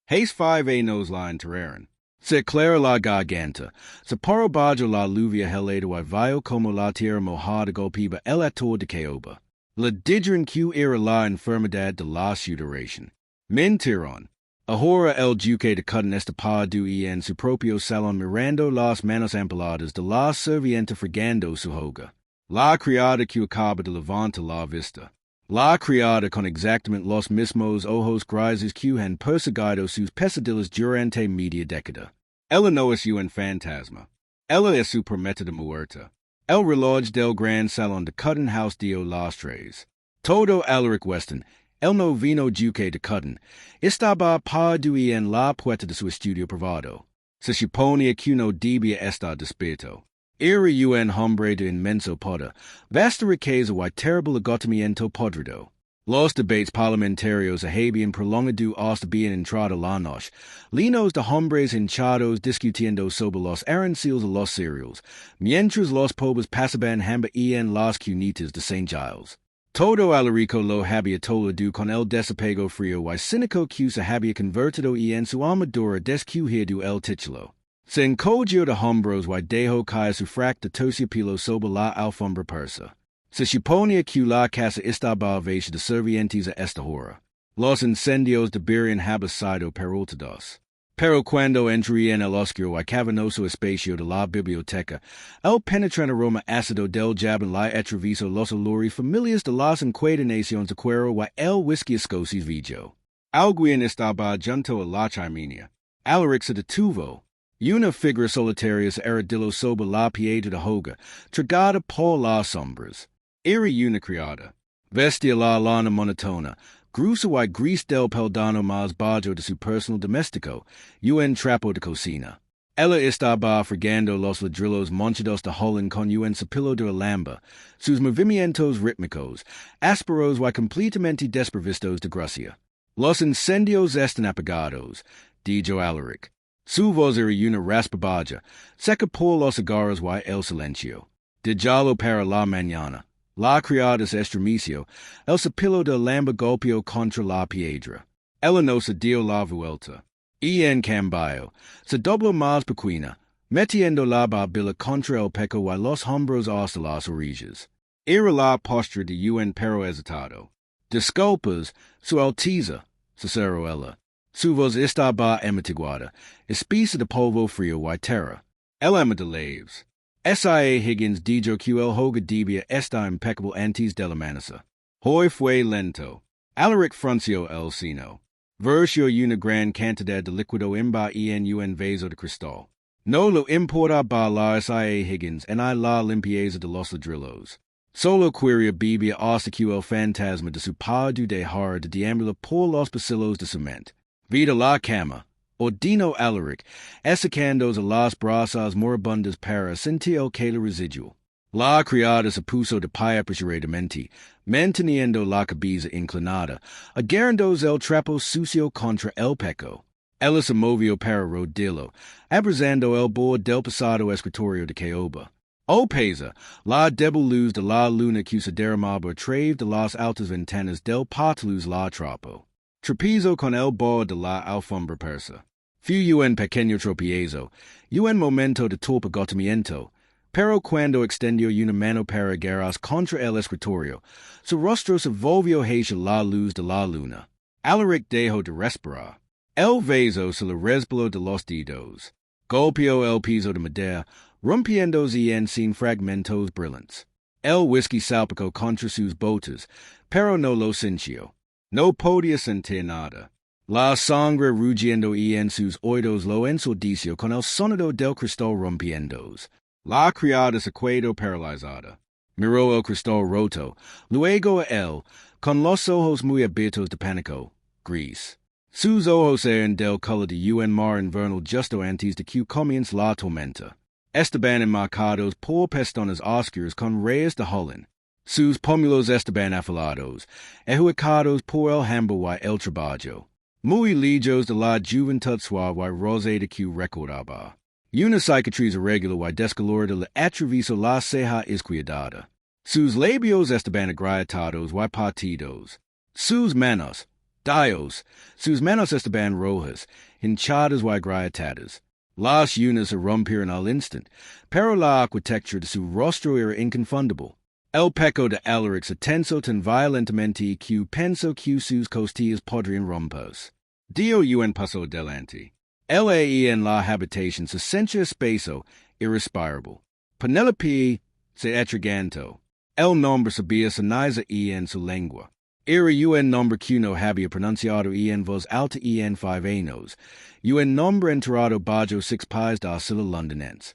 Haste 5A noseline terrarin. Se clara la garganta. Se paro bajo la lluvia helada y vio como la tierra mojada golpiba el ator de caoba. La digerin Q era la enfermedad de la sudoración. Mentiron. Ahora el duque de Cutton está du en su propio salón mirando las manos ampeladas de la servienta fregando su hoga. La criada que acaba de levantar la vista. La criada con exactamente los mismos ojos grises que han perseguido sus pesadillas durante media década. Ella no es un fantasma. Ella es su prometida muerta. El reloj del gran salón de Cutton House dio las tres. Todo Alaric Weston, el noveno duque de Cutton, estaba perdido en la puerta de su estudio privado. Se suponía que no debía estar despierto. Era un hombre de inmenso poder, vasta riqueza y terrible agotamiento podrido. Los debates parlamentarios habían prolongado hasta bien entrada la noche, llenos de hombres hinchados discutiendo sobre los arancels y los cereals, mientras los pobres pasaban hambre en las cunitas de St. Giles. Todo Alarico lo había tolado con el desapego frío y cínico que se había convertido en su armadura descuidado el título. Se encogió de hombros y dejó caer su frac de terciopelo sobre la alfombra persa. Se suponía que la casa estaba vacía de servientes a esta hora. Los incendios deberían haber sido peraltados. Pero cuando entré en el oscuro y cavernoso espacio de la biblioteca, el penetrante aroma ácido del jabón le atravesó los olores familiares de las encuadernaciones de cuero y el whisky escocés viejo. Alguien estaba junto a la chimenea. Alaric se detuvo. Una figura solitaria se arrodilló sobre la piedra de hoga, tragada por las sombras. Era una criada. Vestía la lana monotona, gruesa y gris del peldano más bajo de su personal doméstico, un trapo de cocina. Ella estaba fregando los ladrillos manchados de hollín con un cepillo de alamba, sus movimientos rítmicos, ásperos y completamente desprovistos de gracia. Los incendios están apagados, dijo Alaric. Su voz era una raspa baja, seca por los cigarros y el silencio. Déjalo para la mañana. La criada se estremeció, el cepillo de alamba golpeó contra la piedra. Ella no se dio la vuelta. Y en cambio, se dobló más pequeña, metiendo la barbilla contra el pecho y los hombros hasta las orillas. Era la postura de un perro agitado. Disculpas, Su Alteza, susurró ella. Su voz estaba amitiguada, espesa de polvo frío y terra. El ama de leaves. S.I.A. Higgins dijo que el hoga debía estar impecable antes de la manasa. Hoy fue lento. Alaric frunció el seno. Versió una gran cantidad de líquido imba en un vaso de cristal. No lo importaba la S.I.A. Higgins en la limpieza de los ladrillos. Solo quería bebía hasta que el fantasma de su padre dejara de deambular por los pasillos de cemento. Vida la cama, ordenó Alaric, sacándose las brasas moribundas para sentir el calor residual. La criada se puso de pie apresuradamente, manteniendo la cabeza inclinada, agarrándose el trapo sucio contra el pecho. Ella se movió para rodearlo, abrazando el borde del pasado escritorio de caoba. Oh pesa, la débil luz de la luna que se derramaba a través de las altas ventanas del pataluz la trapo. Tropiezo con el borde de la alfombra persa. Fue un pequeño tropiezo, un momento de torpe agotamiento, pero cuando extendió una mano para agarrarse contra el escritorio, su rostro se volvió hacia la luz de la luna. Alaric dejó de respirar. El vaso se le resbaló de los dedos. Golpeó el piso de madera, rompiéndose en 100 fragmentos brillantes. El whisky salpicó contra sus botas, pero no lo sintió. No podía sentir nada. La sangre rugiendo en sus oídos lo ensordeció con el sonido del cristal rompiéndose. La criada se quedó paralizada. Miró el cristal roto, luego a él, con los ojos muy abiertos de pánico, gris. Sus ojos eran del color de un mar invernal justo antes de que comience la tormenta. Estaban enmarcados por pestones oscuras con rayas de hollín. Sus pómulos estaban afilados, ahuecados por el hambre y el trabajo, muy lejos de la juventud suave y rosada que recordaba. Una cicatriz irregular y descolorida le atravesó la ceja izquierda. Sus labios estaban agrietados y partidos. Sus manos, Dios, sus manos estaban rojas, hinchadas y grietadas. Las unas rompieron al instant, pero la arquitectura de su rostro era inconfundible. El peco de Alaric se tensó tan violentamente que pensó que sus costillas podrían romperse. Dio pasó delante. En la habitación se sentía espeso, irrespirable. Penelope se atragantó. El nombre sabía sonaiza en su lengua. Era nombre que no había pronunciado en voz alta 5 años. Nombre enterrado bajo 6 pies de asilo londinense.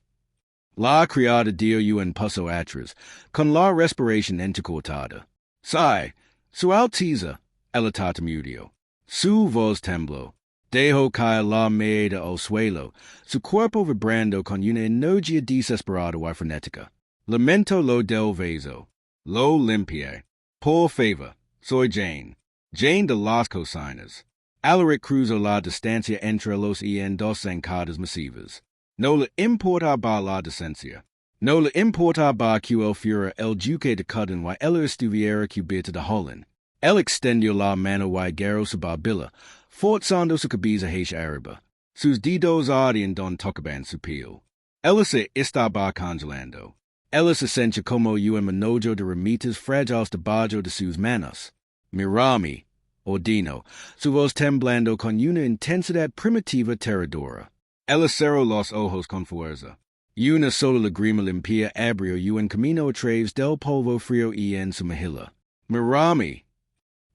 La criada dio paso atrás, con la respiración entrecortada. Sai, su Alteza, el tartamudeó. Su voz tembló. Dejó caer la mirada al suelo, su cuerpo vibrando con una energía desesperada y frenética. Lamento lo del vaso. Lo limpié. Por favor, soy Jane. Jane de las cocinas. Alaric cruzó la distancia entre los dos zancadas masivas. No le importaba la decencia. No le importaba que el fuera el duque de Cudden y él estuviera cubierto de Holland. Él extendió la mano y agarró su barbilla, forzando su cabeza hacia arriba. Sus dedos ardían don tocaban su piel. Él se estaba congelando. Él se sentía como manojo de ramitas frágiles debajo de sus manos. Mirame, ordinó, su voz temblando con una intensidad primitiva aterradora. Él cerró los ojos con fuerza. Una sola lágrima limpia abrió camino a través del polvo frío en su mejilla. Mirame.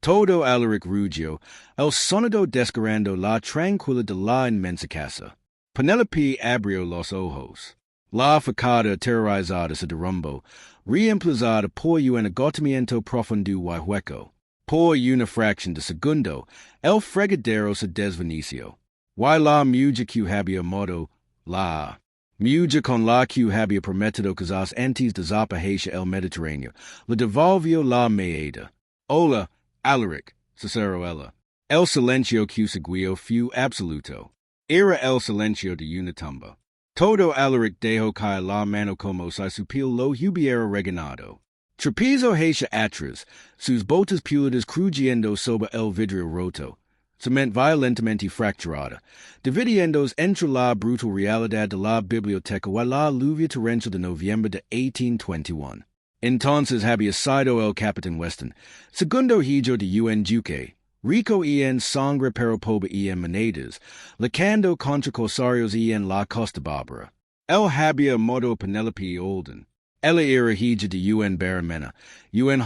Todo Alaric rugió, el sonido desgarrando la tranquilidad de la inmensa casa. Penelope abrió los ojos. La facada aterrorizada se derrumbó, reemplazada por un agotamiento profundo y hueco. Por una fracción de segundo, el fregadero se desvaneció. Y la mujer que había muerto, la mujer con la que había prometido casarse antes de zarpar hacia el Mediterráneo, le devolvió la mirada. Hola, Alaric, susurró ella. El silencio que seguió fue absoluto. Era el silencio de una tumba. Todo Alaric dejó caer la mano como si su piel lo hubiera reganado. Trapezó hacia atrás, sus botas pulidas crujiendo sobre el vidrio roto. Cement violentamente fracturada, dividiéndose entre la brutal realidad de la biblioteca y la lluvia torrencial de noviembre de 1821. Entonces había sido el capitán Weston, segundo hijo de duque, rico en sangre pero pobre en monedas, luchando contra corsarios en la Costa Bárbara. Él había muerto Penelope Olden. Ella era hija de baronmena,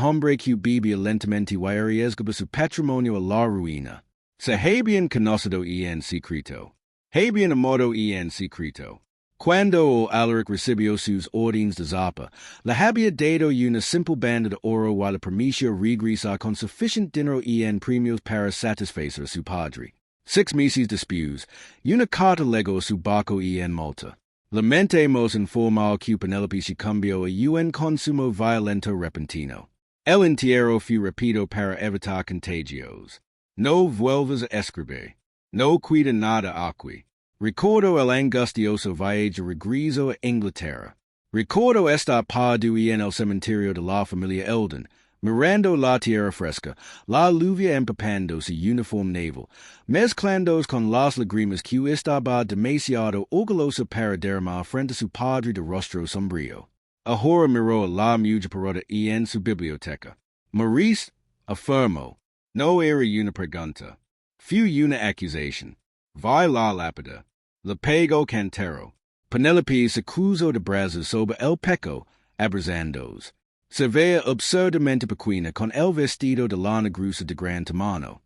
hombre que vivía lentamente y arriesgaba su patrimonio a la ruina. Se habían conocido en secreto. Habían amado en secreto. Cuando Alaric recibió sus órdenes de zarpa, le había dado una simple banda de oro y le permitió regresar con suficiente dinero en premios para satisfacer a su padre. 6 meses después, una carta legó su barco en Malta. Lamentemos informar que Penelope se cambió a un consumo violento repentino. El entierro fue rápido para evitar contagios. No vuelvas a escribir. No cuida nada aquí. Recuerdo el angustioso viaje regreso a Inglaterra. Recuerdo estar parado en el cementerio de la familia Eldon, mirando la tierra fresca, la lluvia empapando su uniforme naval, mezclándose con las lágrimas que estaba demasiado orgulloso para derramar frente a su padre de rostro sombrío. Ahora miró a la mujer parada en su biblioteca. Maurice afirmó. No era una pregunta. Fue una acusación. Vi la lápida. Le pego cantero. Penelope se cruzó de brazos sobre el pecho, abrazándose. Se veía absurdamente pequeña con el vestido de lana gruesa de gran tamaño.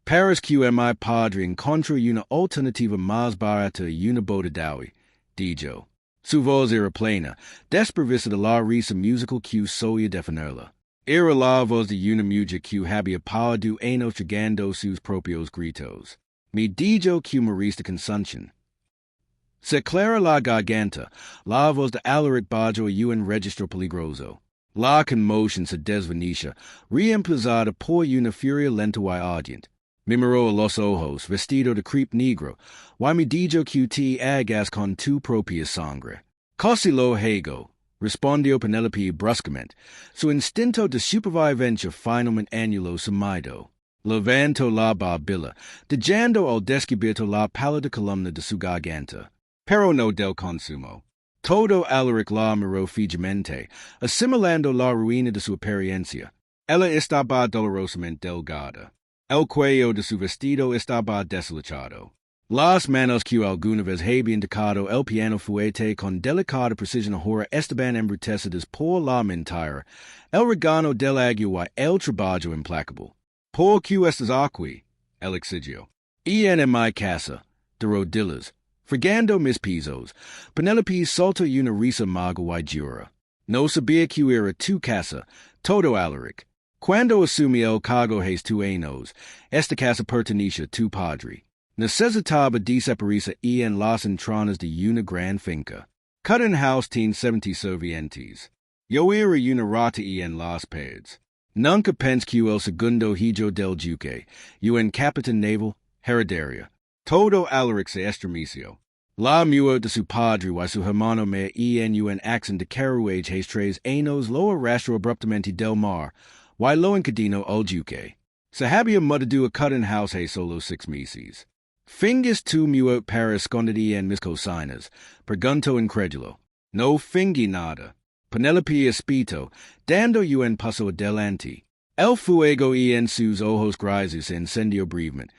Paris que mi padre encontró una alternativa más barata y una boda dowie, dijo. Su voz era plena, desprovista de la risa musical que solía definirla. Era la voz de una mujer que había parado años tragando sus propios gritos. Me dijo que moriste de consumpción. Se aclara la garganta, la voz de Alaric bajo un registro peligroso. La conmoción se desvaneció, reemplazada por una furia lenta y ardiente. Me miró a los ojos, vestido de crepe negro, y me dijo que te hagas con tu propia sangre. Casi lo hago, respondió Penelope bruscamente, su instinto de supervivencia finalmente anuló su miedo. levanto la barbilla, dejando al descubierto la pálida columna de su garganta, pero no del consumo. Todo Alaric la miró fijamente, asimilando la ruina de su apariencia. Ella estaba dolorosamente delgada. El cuello de su vestido estaba deslizado. Las manos que alguna vez habían tocado el piano fuerte con delicada precisión ahora estaban embrutecidas por la mentira, el regano del agua y el trabajo implacable. Por que estas aquí, el exigió. Y en mi casa, de rodillas, fregando mis pisos, Penelope soltó una risa maga y jura. No sabía que era tu casa, todo Alaric. Cuando asumí el cargo hace 2 años, esta casa pertenece a tu padre. Necesitaba desaparecer en las entrañas de una gran finca. Cutting house tiene 70 servientes. Yo era una rata en las paredes. Nunca pensé que el segundo hijo del duque, un capitán naval, heredaría. Todo Alaric se estremeció. La muerte de su padre y su hermano me en un accidente de carruaje hace 3 años lo arrastró abruptamente del mar, y lo encadenó al duque. Se había mudado a cutting house hace solo 6 meses. ¿Finges tu muerte para esconder en mis cocinas? Preguntó incrédulo. No fingí nada. Penelope espito, dando un paso adelante. El fuego en sus ojos grises se encendió brevemente,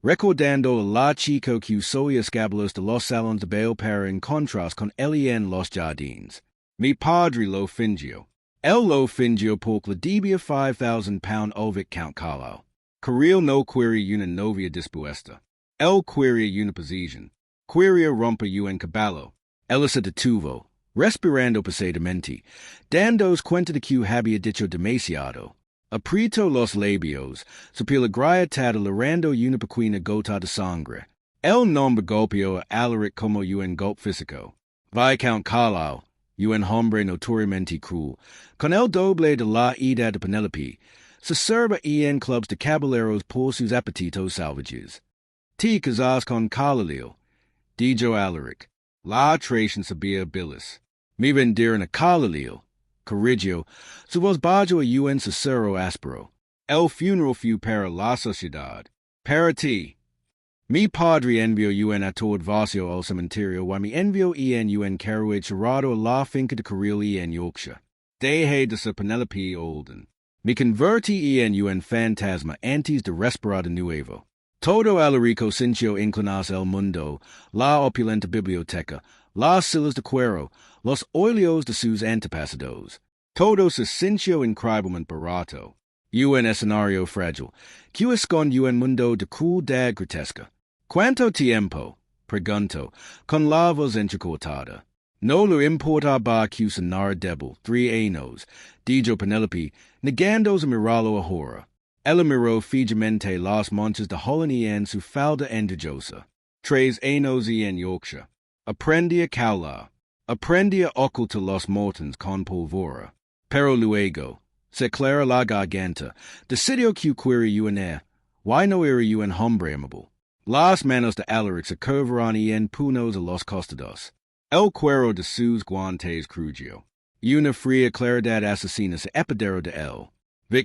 recordando la chica que soy escabulos de los salones de baile para encontrarse con él en los jardines. Mi padre lo fingió. Él lo fingió por la debía 5,000 pound al Count Carlisle. Caril no quería una novia dispuesta. Él quería una posición. Quería romper un caballo. Él se detuvo, respirando pesadamente, dándose cuenta de que había dicho demasiado. Apretó los labios, su piel agrietada lerando una pequeña gota de sangre. El nombre golpeó a Alaric como un golpe físico. Viscount Carlisle, un hombre notoriamente cruel, con el doble de la edad de Penelope, se serva en clubs de caballeros por sus apetitos salvajes. Te casas con Carlisle, dijo Alaric. La traición sabía bilis. Me vendieron a Carlisle. Corrigió, su voz bajó a un susurro áspero. El funeral fue para la sociedad. Para ti. Mi padre envió un actor vacío al cementerio y me envió en un carruaje cerrado a la finca de Caril en Yorkshire. Dejé de ser Penelope Olden. Me convertí en un fantasma antes de respirar de nuevo. Todo Alarico sintió inclinarse el mundo, la opulenta biblioteca, las sillas de cuero, los óleos de sus antepasados. Todo se sintió increíblemente barato. Un escenario frágil, que esconde un mundo de crueldad grotesca. ¿Cuánto tiempo? Preguntó, con la voz entrecortada. No le importaba que sonara débil, 3 años, dijo Penelope, negándose a mirarlo ahora. Ella miró fijamente las manchas de Holland en su falda endejosa. 3 años en Yorkshire. Aprendí a caular. Aprendí a ocultar los mortons con pólvora. Pero luego, se clara la garganta, decidió que quería y no era un hombre amable. Las manos de Alaric se curvaron en puños a los costados. El cuero de sus guantes crujió. Una fría claridad asesina se apoderó de él.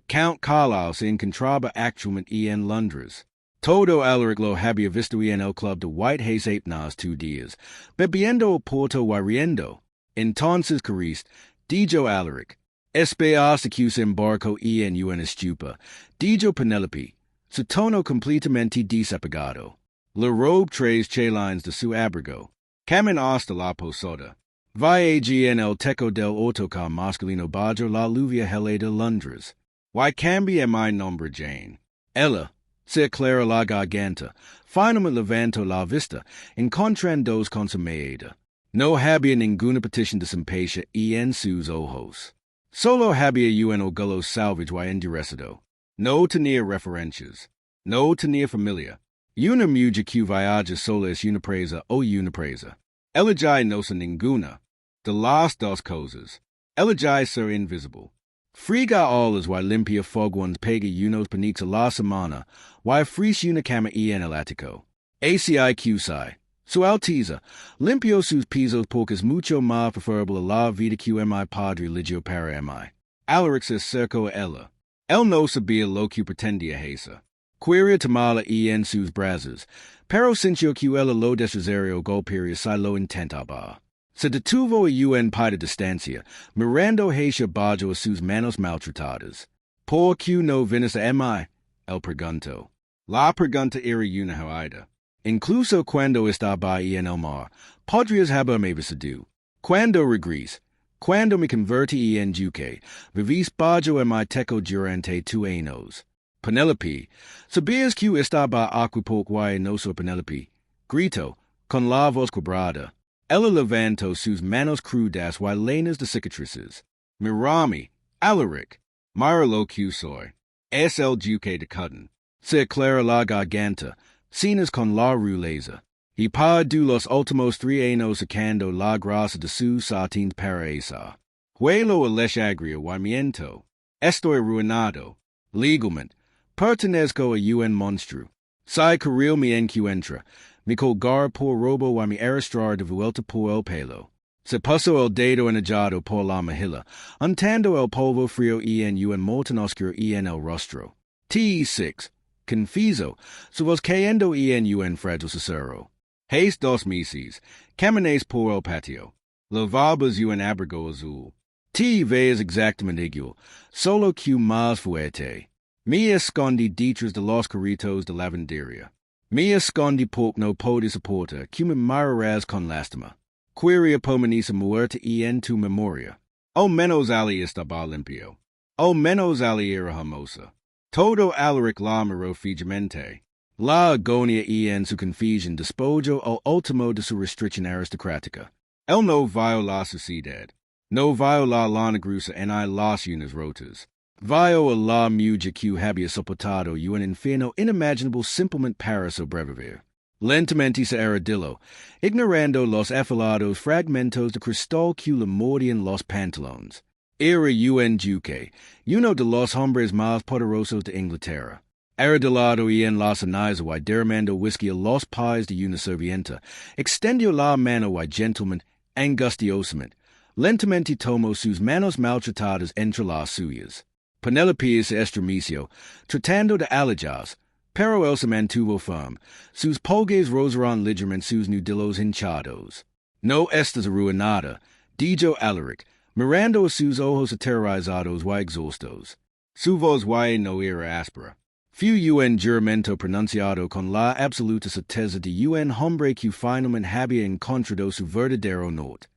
Count Carlisle se encontraba actualmente en Londres. Todo Alaric lo había visto en el club de White hace apenas 2 días, bebiendo porto y riendo. Entonces Carist, dijo Alaric. Esperase que se embarcó en una estupa, dijo Penelope, su tono completamente desapegado. Le robe 3 chelines de su abrigo. Camin hasta la posada. Viaje en el techo del autocar masculino bajo la lluvia helada de Londres. Y cambia mi nombre Jane. Ella, se aclara la garganta, finalmente levantó la vista, encontrándose con su maida. No había ninguna petición de simpatia en sus ojos. Solo había un orgullo salvaje y endurecedor. No tenía referencias. No tenía familia. Una mujer que viaja sola es una presa o una presa. Ella ya no es ninguna. De las dos cosas. Ella ya es ser invisible. Friga olas y limpia foguans pega unos penitos a la semana, y fris una cama en el ático. ACI QSI. Su Alteza, limpio sus pisos porque es mucho más preferable a la vida que mi padre eligió para mí. Alaric se acercó a ella. Él no sabía lo que pretendía hacer. Queria tamala en sus brazos, pero sincio ella lo desrosario golperia si lo intentaba. Se detuvo en pie de distancia, mirando hacia bajo a sus manos maltratadas. Por que no vienes a mí? El pregunto. La pregunta era una joida. Incluso cuando estaba en el mar, podrías haberme visitado. Cuando regres, cuando me convertí en duque, vivís bajo en mi techo durante 2 años. Penelope, ¿sabías que estaba aquapoco y no soy Penelope? Grito, con la voz quebrada. Ella levantó sus manos crudas y llenas de cicatrices. Mirame, Alaric, mira lo que soy. Es el duque de Cutton. Se aclara la garganta, cenas con la ruleza. Y pa du los últimos 3 años sacando la grasa de sus sartén para esa. Huelo el agrio y miento. Estoy ruinado. Legalmente. Pertenezco a un monstruo. Si carril mi encuentra, mi colgar por robo y mi arrastrar de vuelta por el pelo. Se puso el dedo enajado por la mejilla, untando el polvo frío en un morton oscuro en el rostro. T6. Confiso, su voz cayendo en un fragile susurro. Hace 2 meses, caminéis por el patio. Lavabas un abrigo azul. Te ves exactamente igual, solo que más fuerte. Me escondí detrás de los carritos de lavandería. Me escondí porque no puedo soportar que me mirarás con lástima. Quería permanecer muerta en tu memoria. O menos ali estaba limpio. O menos ali era hermosa. Todo Alaric la miró fijamente. La agonía en su confusión despojó al último de su restricción aristocrática. Él no vio la suciedad. No vio la lana gruesa en las uñas rotas. Vio a la mujer que había soportado un infierno inimaginable simplemente para sobrevivir. Lentamente se arrodilló, ignorando los afilados fragmentos de cristal que le mordían los pantalones. Era un duque, uno de los hombres más poderosos de Inglaterra. Arrodillado en la ceniza y derramando whisky a los pies de una sirvienta, extendió la mano y gentilmente, angustiosamente, lentamente tomó sus manos maltratadas entre las suyas. Penelope se estremeció, tratando de alejarse, pero él se mantuvo firme. Sus pulgares rozaron ligeramente sus nudillos hinchados. No estás arruinada, dijo Alaric, mirando a sus ojos aterrorizados y exhaustos. Su voz no era áspera. Fue un juramento pronunciado con la absoluta certeza de un hombre que finalmente había encontrado su verdadero norte.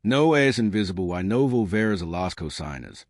No es invisible y no volverás a las cocinas.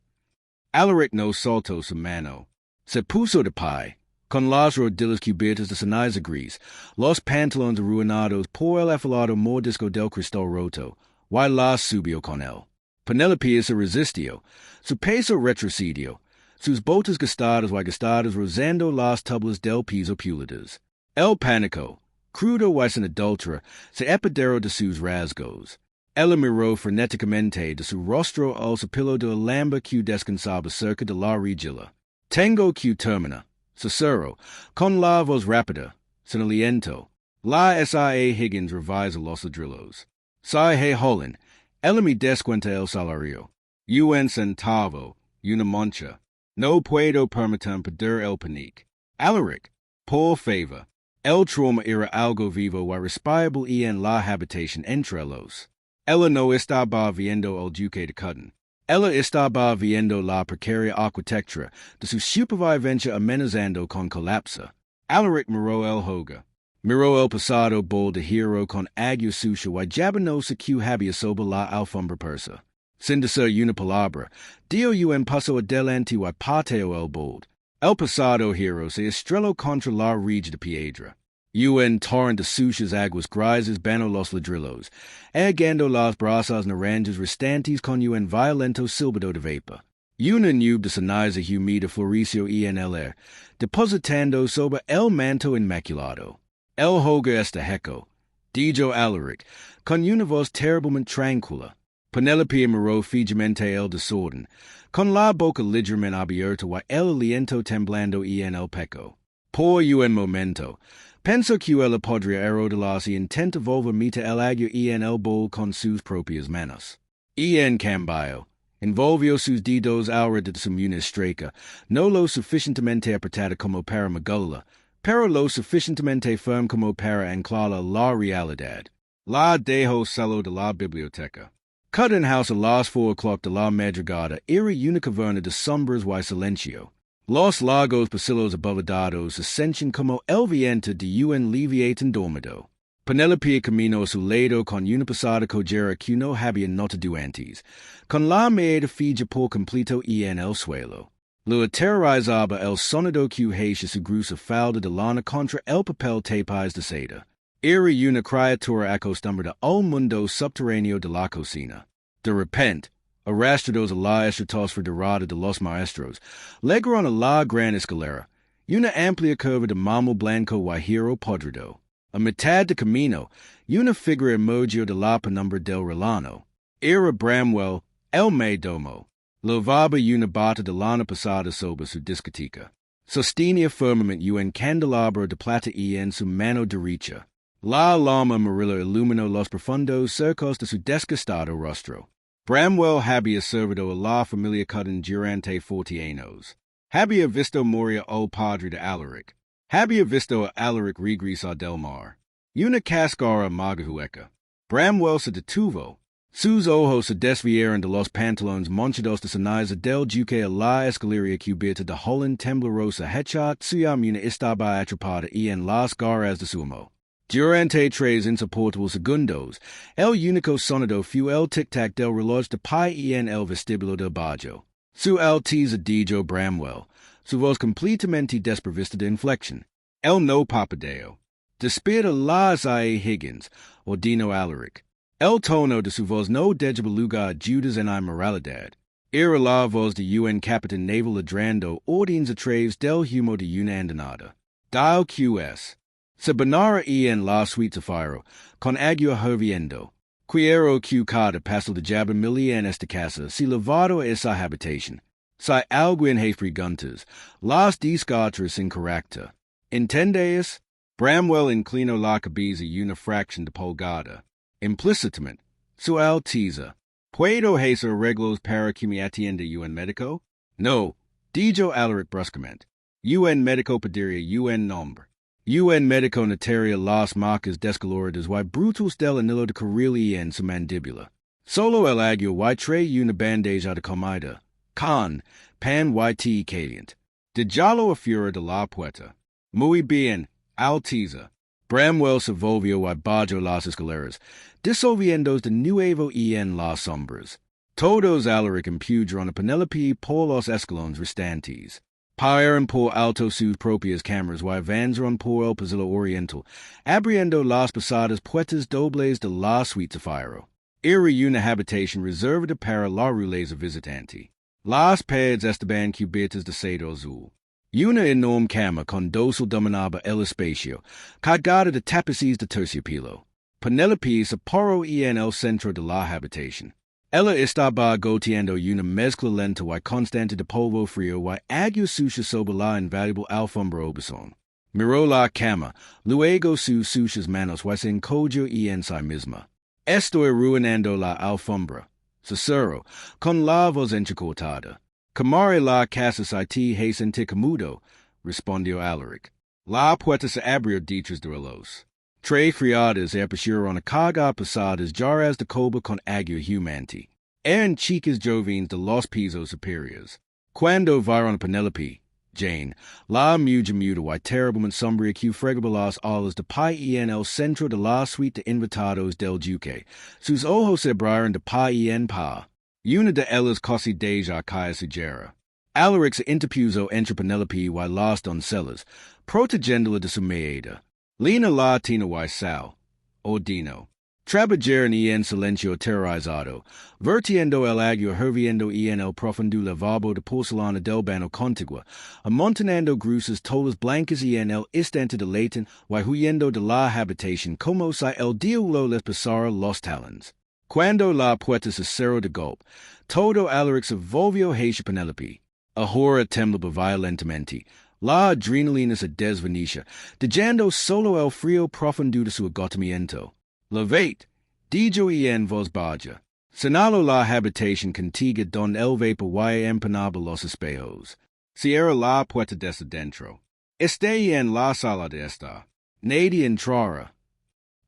Alaric no soltó su mano. Se puso de pie, con las rodillas cubiertas de ceniza gris, los pantalones arruinados por el afilado mordisco del cristal roto, y las subió con él. Penelope se resistió, su peso retrocedió, sus botas gastadas y gastadas rozando las tablas del piso pulidas. El pánico, crudo y sin adultera, se apoderó de sus rasgos. Ella miró frenéticamente de su rostro al cepillo de alambre que descansaba cerca de la rejilla. Tengo que termina, susurró, con la voz rápida, sin aliento. La S.A. Higgins revisa los ladrillos. Sai he Holland, ella me descuenta el salario. Un centavo, una mancha. No puedo permitir perder el panique. Alaric, por favor. El trauma era algo vivo y respirable en la habitación entre los. Ella no estaba viendo al duque de Cutton. Ella estaba viendo la precaria arquitectura de su supervivencia amenazando con colapso. Alaric miró el hogar. Miró el pasado bol de hierro con agua sucia y jabanosa que había sobre la alfombra persa. Sin decir una palabra, dio un paso adelante y pateó el bol. El pasado hierro se estrelló contra la rilla de piedra. Un torrent de sucias aguas grises banó los ladrillos, erguendo las brasas naranjas restantes con un violento silbido de vapor. Una nube de ceniza humida floreció en el aire, depositando sobre el manto inmaculado. El hogar está seco, dijo Alaric, con una voz terriblemente tranquila. Penelope miró fijamente el desorden, con la boca ligeramente abierta y el aliento temblando en el pecho. Por un momento, pensó que ella podría arrodillarse e intenta volver meter el agua en el bol con sus propias manos. En cambio, envolvió sus dedos alrededor de su muñeca, no lo suficientemente apretada como para magullarla, pero lo suficientemente firme como para anclar la realidad. La dejo solo de la biblioteca. Cut in house a las 4 o'clock de la madrugada, era una caverna de sombras y silencio. Los lagos pasillos abovedados ascension como el viento de un leviatán dormido. Penelope camino a su lado con una pasada cojera que no había nota duantes, con la meada fija por completo en el suelo. Lo aterrorizaba el sonido que hecha su gruesa falda de lana contra el papel tapis de seda. Era una criatura acostumbrada al mundo subterráneo de la cocina. De repente, arrastrados a la estratosfera dorada de los maestros, llegaron a la gran escalera, una amplia curva de mármol blanco guajiro podrido. A mitad de camino, una figura emergió de la penumbra del relano. Era Bramwell, el mayordomo. Llevaba una bata de lana pasada sobre su discoteca. Sostenía firmemente un candelabro de plata en su mano derecha. La llama amarilla iluminó los profundos cercos de su desgastado rostro. Bramwell había servido a la familia Cutting durante 40 años. Había visto morir al padre de Alaric. Había visto a Alaric regresar del mar. Una cascara magahueca. Bramwell se detuvo. Sus ojos se desviaron de los pantalones manchados de ceniza del duque a la escalera cubierta de Holland temblorosa hecha una estaba atrapada en las garras de su humo. Durante 3 insoportables segundos, el único sonido fue el tic-tac del reloj de pie en el vestíbulo del bajo. Su Alteza dijo Bramwell, su voz completamente desprovista de inflexión. El no papadeo. Despierta las Higgins, ordenó Alaric. El tono de su voz no dejaba lugar a dudas en inmoralidad. Era la voz de un capitán naval ladrando órdenes a través del humo de una andanada. Dial QS. Se banara en la suite Zafiro, con agua hirviendo. Quiero que cada paso de jabamilli en esta casa si lavado esa habitación. Si alguien hay preguntas, las descartas sin carácter. ¿Entendes? Bramwell inclinó la cabeza una fracción de pulgada. Implícitamente, su Alteza. ¿Puedo hacer arreglos para que me atienda un médico? No, dijo Alaric bruscamente. Un médico pediría un nombre. Un médico notaria las marcas descoloradas y brutos del anillo de carril en su mandíbula. Solo el agua y trae una bandeja de comida. Con pan y té caliente. De jalo afuera de la puerta. Muy bien, Alteza. Bramwell se volvió y bajó las escaleras, disolviéndose de nuevo en las sombras. Todos Alaric empujaron a Penelope por los escalones restantes. Pasaron por alto sus propias cámaras y avanzaron por el pasillo oriental, abriendo las pesadas puertas dobles de la suite Zafiro. Era una habitación reservada para la ruleza visitante. Las paredes estaban cubiertas de seda azul. Una enorme cama con dosel dominaba el espacio, cargada de tapices de terciopelo. Penelope se paró en el centro de la habitación. Ella estaba goteando una mezcla lenta y constante de polvo frío y agua sucia sobre la invaluable alfombra obisón. Miró la cama, luego sus sucias manos y se encogió en sí misma. Estoy ruinando la alfombra, susurró, con la voz entrecortada. Camare la casa si te hacen mudo, respondió Alaric. La puerta se abrió detrás de los. 3 criadas aparecieron a cargar pesadas jarras de cobre con agua humante. Eran chicas jóvenes de los pisos superiores. Cuando vieron a Penelope, Jane, la mujer muda y terriblemente sombría que fregaba las alas de pie en el centro de la suite de invitados del duque, sus ojos se abrieron de pa en pa. Una de ellas casi deja caer su jera. Alaric se interpuso entre Penelope y las doncellas, protegiéndola de su meada. Lina la tina y sal, ordenó. Trabajaron en silencio aterrorizado, vertiendo el agua hirviendo en el profundo lavabo de porcelana del baño contiguo, amontonando grusas todas blancas en el instante de Leighton y huyendo de la habitación como si el diablo les pisara los talones. Cuando la puerta se cerró de golpe, todo Alaric se volvió hacia Penelope. Ahora temblaba violentamente. La adrenalina se desvaneció, dejando solo el frío profundo de su agotamiento. La veit, dijo en voz baja. Señaló la habitación contigua donde el vapor y empanaba los espejos. Cierra la puerta desde dentro. Está en la sala de estar. Nadie entrara.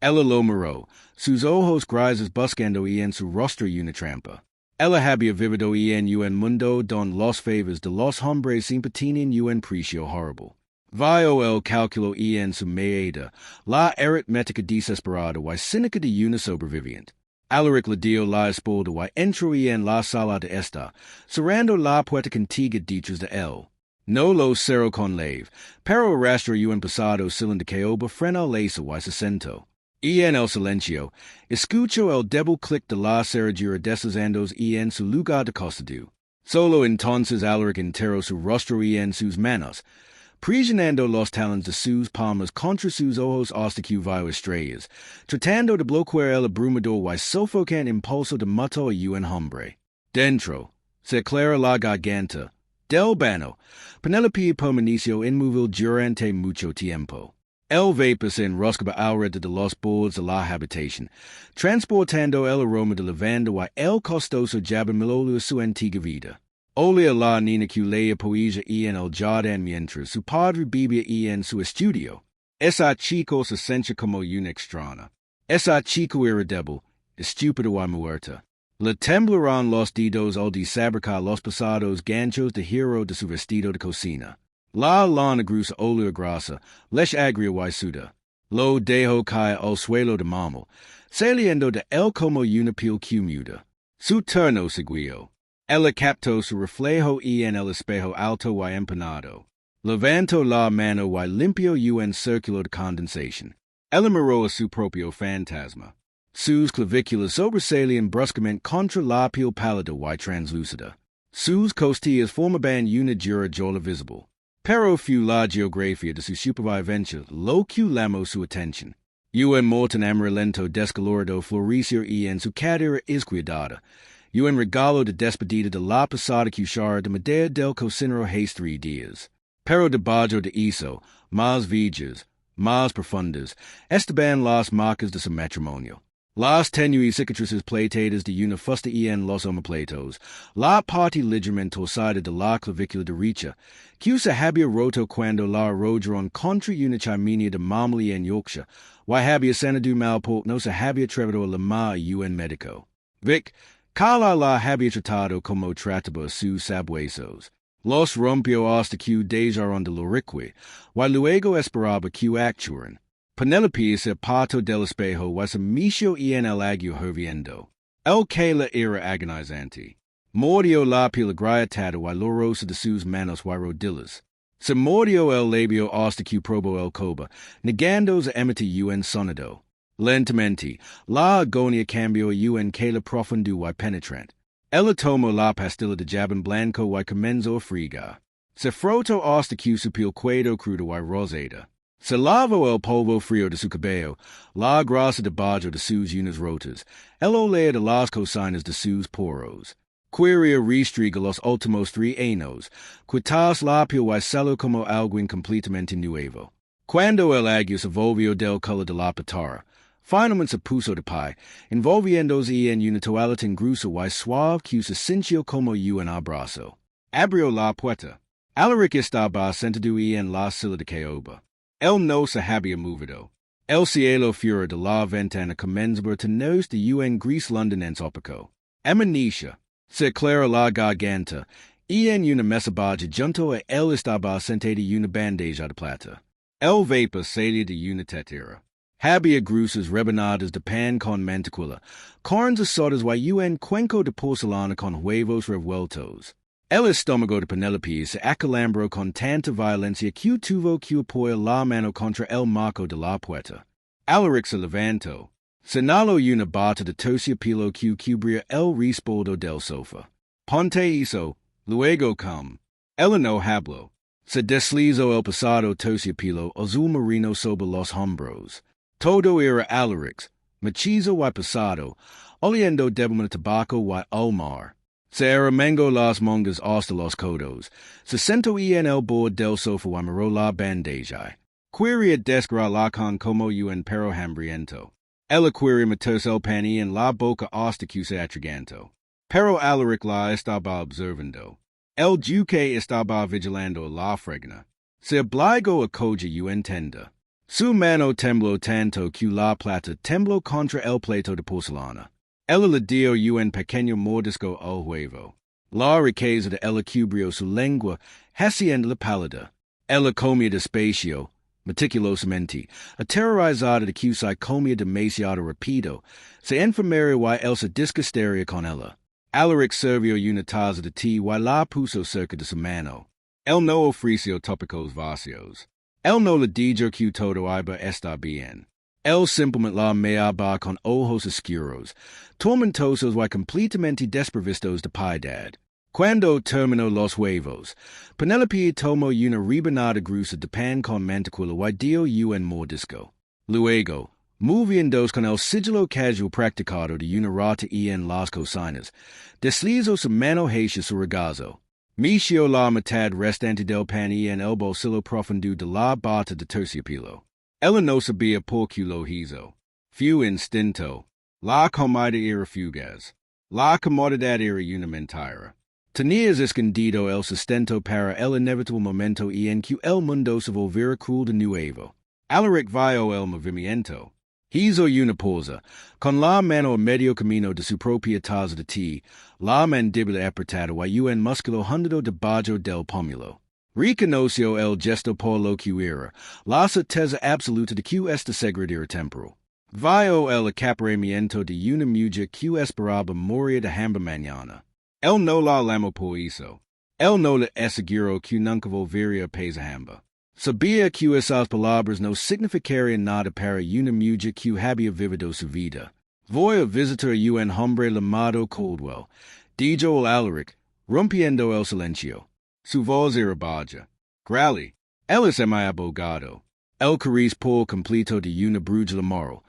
Ella lo miró. Sus ojos grises buscando en su rostro una trampa. Ella había vivido en un mundo don los favores de los hombres siempre tienen un precio horrible. Vio el cálculo en su mente, la aritmética desesperada y cínica de una sobreviviente. Alaric le dio la espalda y entró en la sala de estar, cerrando la puerta contigua detrás de él. No lo cerró con leve, pero arrastró un pesado cilindro que oba frena lazo y se sentó. Y en el silencio, escuchó el débil clic de la cerradura deslizando en su lugar de costado. Solo entonces Alaric enterró su rostro en sus manos, presionando los talons de sus palmas contra sus ojos hasta que vio estrellas, tratando de bloquear el abrumador y sofocante impulso de matar a un hombre. Dentro, se aclara la garganta. Del vano, Penelope permaneció inmóvil durante mucho tiempo. El vapor se enroscaba alrededor de los bordes de la habitación, transportando el aroma de lavanda y el costoso jabón de su antigua vida. Olía la nina que leía poesía en el jardín mientras su padre bebía en su estudio. Esa chico se sentía como una extraña. Esa chico era débil, estúpida y muerta. Le temblaron los dedos al desabricar los pesados ganchos de hierro de su vestido de cocina. La lana gruesa olía grasa, lech agria y suda. Lo dejó caer al suelo de mármol, saliendo de él como una piel muda. Su turno siguió. Ella captó su reflejo en el espejo alto y empanado. Levantó la mano y limpió un círculo de condensación. Ella miró a su propio fantasma. Sus clavículas sobresalían bruscamente contra la piel pálida y translúcida. Sus costillas formaban una dura jola visible. Pero fue la geografía de su supervivencia lo que llamó su atención. Un morton amarillento descolorado floreció en su cadera descuidada. Un regalo de despedida de la pasada cuchara de madera del cocinero hace 3 días. Pero debajo de eso, más villas, más profundas, estaban las marcas de su matrimonio. Las tenues cicatrices plateadas de una fusta en los omoplatos, la parte ligeramente torcida de la clavícula derecha, que se había roto cuando la arrojaron contra una chimenea de mármol en Yorkshire, y había sanado mal porque no se había atrevido a llamar a un médico. Vic, Carla la había tratado como trataba sus sabuesos. Los rompió hasta que dejaron de lorique, y luego esperaba que actuaran. Penelope se apartó del espejo y se metió en el agua hirviendo. El que la era agonizante. Mordió la piel agrietada y olorosa de sus manos y rodillas. Se mordió el labio hasta que probó el coba, negando a emitir un sonido. Lentamente, la agonía cambió a un calor profundo y penetrante. Ella tomó la pastilla de jabón blanco y comenzó a fregar. Se frotó hasta que su piel quedó cruda y rosada. Se lavó el polvo frío de su cabello, la grasa debajo de sus uñas rotas, el olor de las cocinas de sus poros. Quería restregar los últimos 3 años, quitarse la piel y hacerlo como algo completamente nuevo. Cuando el agua se volvió del color de la pitara, finalmente se puso de pie, envolviéndose en una toalla tan gruesa y suave que se sintió como un abrazo. Abrió la puerta. Alaric estaba sentado en la silla de caoba. Él no se había movido. El cielo fuera de la ventana comenzaba a tenerse de un gris londinense opaco. Amnesia. Se aclaró la garganta, y en una mesa baja junto a él estaba sentada una bandeja de plata. El vapor salía de una tetera. Había grusas rebanadas de pan con mantequilla, carnes asadas y un cuenco de porcelana con huevos revueltos. El estómago de Penelope se acalambró con tanta violencia que tuvo que apoyar la mano contra el marco de la puerta. Alaric se levantó. Señaló una bata de terciopelo que cubría el respaldo del sofá. Ponte eso, luego come. Ella no habló. Se deslizó el pesado terciopelo azul marino sobre los hombros. Todo era Alaric's, macizo y pesado, oliendo débilmente tabaco y al mar. Se arremangó las mangas hasta los codos. Se sentó en el borde del sofá y miró la bandeja. Quería desgarrarla con como un perro hambriento. Ella quería meterse el pan en la boca hasta que se atragantó. Pero Alaric la estaba observando. El duque estaba vigilando la fregna. Se obligo a koja entenda. Su mano temblo tanto que la plata temblo contra el plato de porcelana. Ella le dio pequeño mordisco al huevo. La riqueza de ella cubrio su lengua, hacienda la pálida. Ella comia despacio, meticulosamente, aterrorizada de que si comia demasiado rapido, se enfermaria y elsa disgustaria con ella. Alaric servio una taza de té y la puso cerca de su mano. El no ofreció tópicos vacíos. El no le dijo que todo iba está bien. El simplemente la meaba con ojos oscuros, tormentosos y completamente desprovistos de piedad. Cuando terminó los huevos, Penelope tomó una rebanada gruesa de pan con mantequilla y dio mordisco. Luego, moviéndose con el sigilo casual practicado de una rata en las cocinas, deslizó su mano hacia su regazo. Mició la mitad restante del pan en el bolsillo profundo de la bata de terciopelo. Ella no sabía por qué lo hizo. Fu instinto. La comida era fugaz. La comodidad era una mentira. Tenías escondido el sustento para el inevitable momento en que el mundo se volviera cruel de nuevo. Alaric vio el movimiento. Hizo una pausa, con la mano a medio camino de su propia taza de té, la mandíbula apretada y un músculo hundido debajo del pómulo. Reconoció el gesto por lo que era, la certeza absoluta de que esta seguridad temporal. Vio el acaparamiento de una mujer que esperaba morir de hambre mañana. El no la llamó por eso. El no le aseguró que nunca volvería a pasar hambre. Sabía que esas palabras no significarían nada para una mujer que había vivido su vida. Voy a visitar a un hombre llamado Caldwell, dijo el Alaric, rompiendo el silencio. Su voz era baja. Grally, él es mi abogado. El cariz por completo de una brújula moral,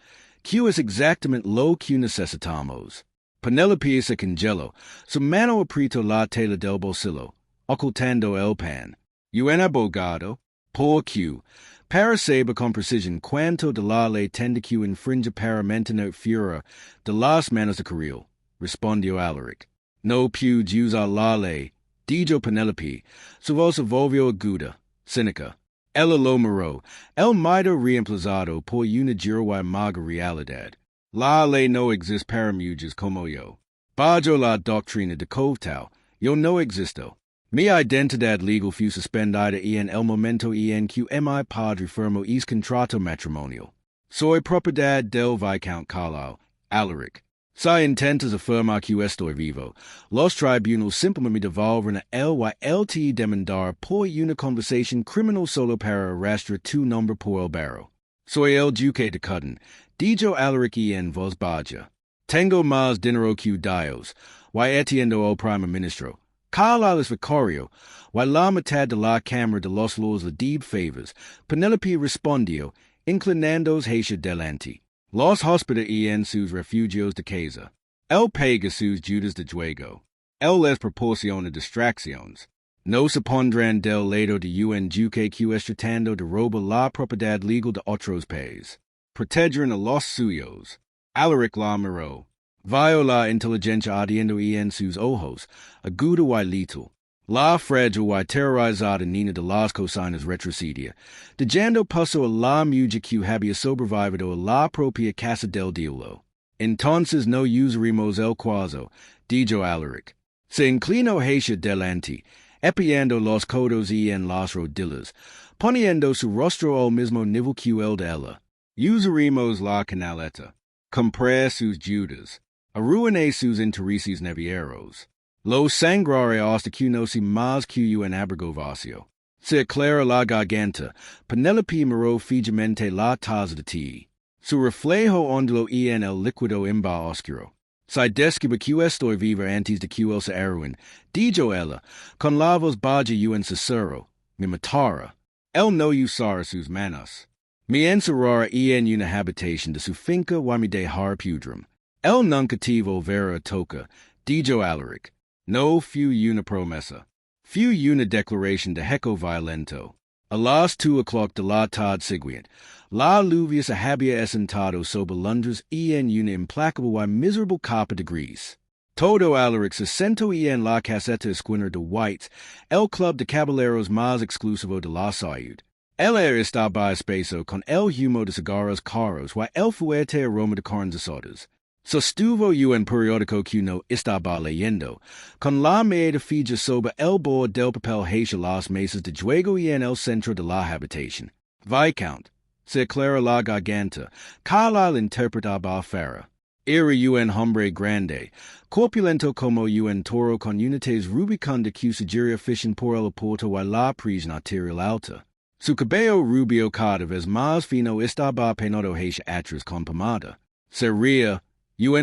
que es exactamente lo que necesitamos. Penelope se congeló, su mano apretó la tela del bolsillo, ocultando el pan. Un abogado, por Q, para saber con precisión cuánto de la ley tende que infringe para mantener fuera de las manos de Carril, respondió Alaric. No pude usar la ley, dijo Penelope, su voz se volvió aguda, cínica. Ella lo miró, el mito reemplazado por una giro y maga realidad. La ley no existe para mujeres como yo. Bajo la doctrina de Covetow, yo no existo. Mi identidad legal fue suspendida en el momento en que mi padre firmó ese contrato matrimonial. Soy propiedad del Viscount Carlisle, Alaric. Si intentas afirmar que estoy vivo, los tribunales simplemente me devolverán a él y él te demandar por una conversación criminal solo para arrastrar tu nombre por el barro. Soy el duque de Cutton, dijo Alaric en voz baja. Tengo más dinero que Dios, y atiendo al primer ministro. Carlisle es vicario, y la mitad de la Cámara de los Lords le debe favors. Penelope respondió, inclinándose hacia delante. Los hospeda en sus refugios de casa. Él paga sus deudas de juego. Él les proporciona distracciones. No se pondrán del lado de un duque que es tratando de robar la propiedad legal de otros países. Protegerán a los suyos. Alaric la miró. Vio la inteligencia ardiendo en sus ojos, aguda y letal. La frágil y terrorizada niña de las cocinas retrocedía, dejando paso a la mujer que había sobrevivido a la propia casa del diablo. Entonces no usaremos el cuazo, dijo Alaric. Se inclinó hacia delante, apoyando los codos en las rodillas, poniendo su rostro al mismo nivel que el de ella. Usaremos la canaleta. Comprar sus deudas. Arruinar sus intereses navieros. Los sangrare hasta que no se más que un abrigo vacío. Se aclara la garganta, Penelope miró fijamente la taza de té. Su reflejo onduló en el líquido imba oscuro. Si descubro que estoy viva antes de que él se arruine, dijo ella, con la voz baja un susurro, me matara. Él no usara sus manos. Me encerrara en una habitación de su finca y me dejara pudrum. El nunca te volverá a tocar, dijo Alaric. No fue una promesa. Fue una declaración de heco violento. A las 2 o'clock de la tarde siguiente, la lluvia se había asentado sobre Londres en una implacable y miserable capa de gris. Todo Alaric sesento en la caseta esquina de Whites, el club de caballeros más exclusivo de la ciudad. El estaba espeso con el humo de cigarros caros, y el fuerte aroma de carnes asadas. Sostuvo en periódico que no estaba leyendo, con la media fija sobre el bord del papel hacia las mesas de juego en el centro de la habitación. Viscount, se aclara la garganta, Carlyle interpretaba Farah. Era hombre grande, corpulento como toro con unites rubicunda que sugería afición por el aporto y la presión arterial alta. Su cabello rubio cada vez más fino estaba peinado hacia atrás con pomada. Sería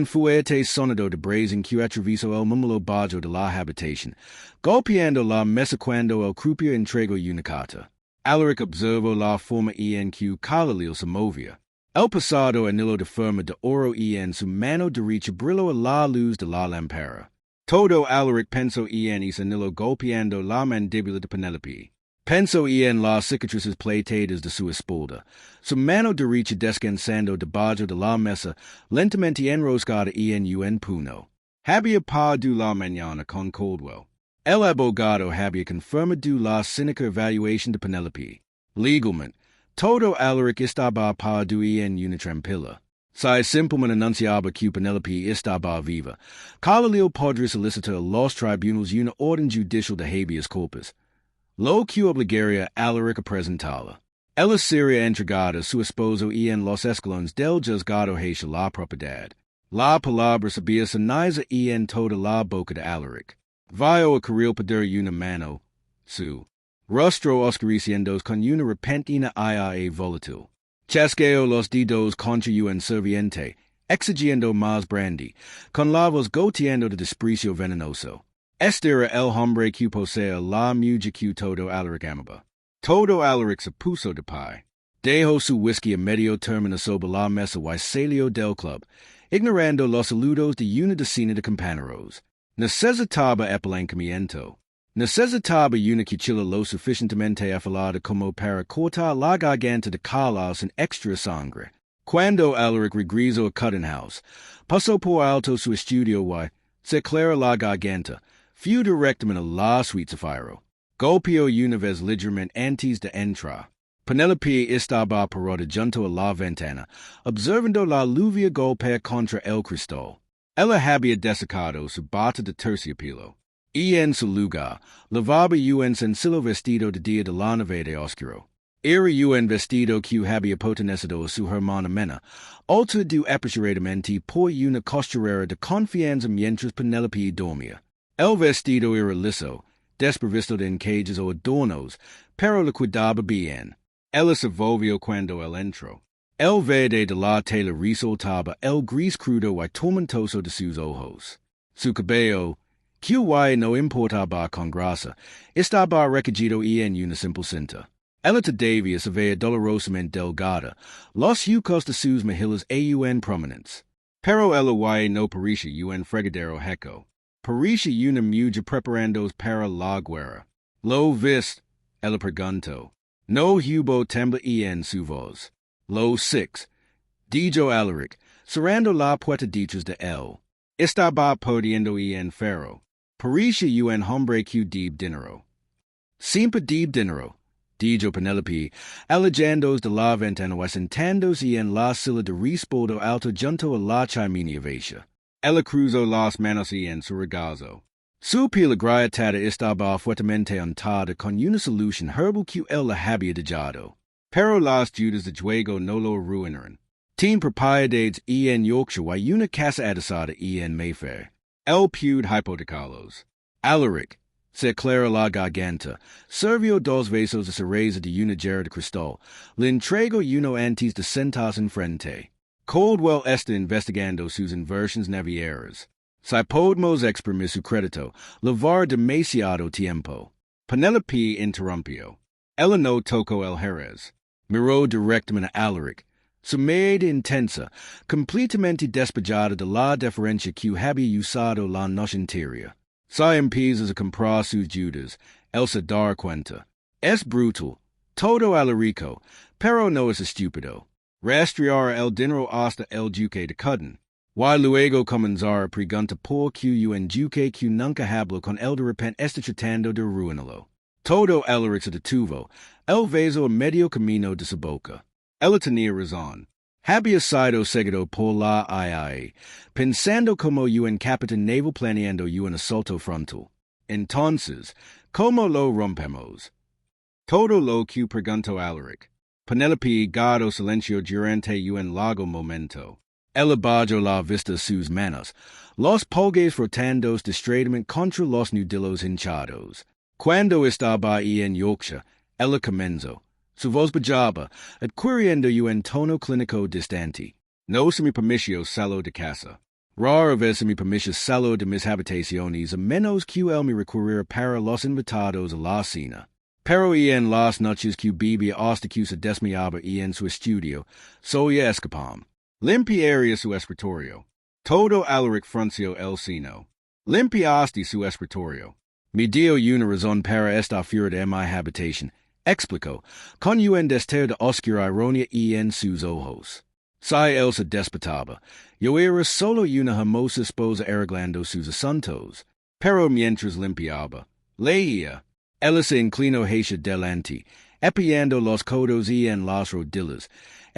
fuerte sonido de brazen que atravesó el múmulo bajo de la habitación, golpeando la mesa cuando el crupio entregó una carta. Alaric observó la forma en que Carlyle se movía. El pasado anillo de forma de oro en su mano derecha brilló a la luz de la lámpara. Todo Alaric pensó en ese anillo golpeando la mandíbula de Penelope. Pensó en las cicatrices plateadas de su espalda. Su mano derecha descansando debajo de la mesa, lentamente enroscada en puño. Había pasado la mañana con Caldwell. El abogado había confirmado la cínica evaluación de Penelope. Legalmente, todo Alaric estaba parado en una trampilla. Si simplemente anunciaba que Penelope estaba viva, Carlyle podría solicitar a los tribunales una orden judicial de habeas corpus. Lo que obligaría a Alaric a presentarla. Ella sería entregada a su esposo en los escalones del juzgado hacia la propiedad. La palabra sabía sonada en toda la boca de Alaric. Vio a Carril pedir una mano, su rostro oscureciendo con una repentina ira volátil. Chasqueó los dedos contra un serviente, exigiendo más brandy, con la voz goteando de desprecio venenoso. Este era el hombre que posea la mujer que todo Alaric amaba. Todo Alaric se puso de pie. Dejó su whisky a medio término sobre la mesa y salió del club, ignorando los saludos de una decena de compañeros. Necesitaba apalancamiento. Necesitaba una cuchilla lo suficientemente afilada como para cortar la garganta de Carlyle sin extra sangre. Cuando Alaric regresó a Cutting House, pasó por alto su estudio y se aclaró la garganta. Fue directamente a la suite Zafiro. Golpeó una vez ligeramente antes de entrar. Penelope estaba parada junto a la ventana, observando la lluvia golpear contra el cristal. Ella había desecado su bata de terciopelo. En su lugar, lavaba un sencillo vestido de día de lana verde oscuro. Era un vestido que había pertenecido a su hermana Mena, alterado apresuradamente por una costurera de confianza mientras Penelope dormía. El vestido era liso, desprovisto de encajes o adornos, pero lo cuidaba bien. Ella se volvió cuando él entró. El verde de la tela resaltaba el gris crudo y tormentoso de sus ojos. Su cabello, que no importaba con grasa, estaba recogido en una simple cinta. Ella todavía se veía dolorosamente delgada, los yucos de sus mejillas prominentes. Pero ella no parecía un fregadero heco. Parecía una mujer preparándose para la guerra. Lo viste, ella preguntó. No hubo temblor en su voz. Lo 6. Dijo Alaric, cerrando la puerta detrás de él. Estaba perdiendo en ferro. Parecía un hombre que debe dinero. Siempre debe dinero, dijo Penelope, alejándose de la ventana y sentándose en la silla de respaldo alto junto a la chimenea vieja. Ella cruzó las manos en su regazo. Su piel agrietada estaba fuertemente untada con una solución herbal que él había dejado. Pero las dudas de juego no lo arruinaron. Tin propiedades en Yorkshire y una casa adosada en Mayfair. El pudo hipotecarlos. Alaric, se aclaró la garganta, sirvió dos vasos de cerveza de una jarra de cristal, le entregó uno antes de sentarse enfrente. Caldwell está investigando sus inversiones navieras. Si podemos exprimir su crédito, llevar demasiado tiempo. Penelope interrumpió. Ella no tocó el Jerez. Miró directamente a Alaric. Su mirada intensa, completamente despejada de la deferencia que había usado la noche anterior. Si empiezas a comprar sus dudas, él se dará cuenta. Es brutal, todo Alarico, pero no es estúpido. Rastrear el dinero hasta el duque de Cutting. Y luego comenzar pregunta por q un duque q nunca hablo con el de repente está tratando de ruinarlo. Todo Alaric se detuvo, el vaso a medio camino de su boca. Ella tenía razón. Había sido seguido por la IA, pensando como un capitán naval planeando un asalto frontal. Entonces, ¿cómo lo rompemos? Todo lo que preguntó Alaric. Penelope guardó silencio durante un largo momento. Ella bajó la vista a sus manos, los pulgares frotándose distraidamente contra los nudillos hinchados. Cuando estaba en Yorkshire, ella comenzó. Su voz bajaba, adquiriendo un tono clínico distante. No se me permitió salir de casa. Rara vez se me permitió salir de mis habitaciones a menos que él me recurriera para los invitados a la cena. Pero en las noches que vivía hasta que se desmayaba en su estudio, solía escapar. Limpiaría su escritorio. Todo Alaric frunció el ceño. Limpiaste su escritorio. Me dio una razón para estar fuera de mi habitación, explicó, con un destello de oscura ironía en sus ojos. Si él se despertaba, yo era solo una hermosa esposa arreglando sus asuntos. Pero mientras limpiaba, leía. Ella se inclinó hacia delante, espiando los codos en las rodillas,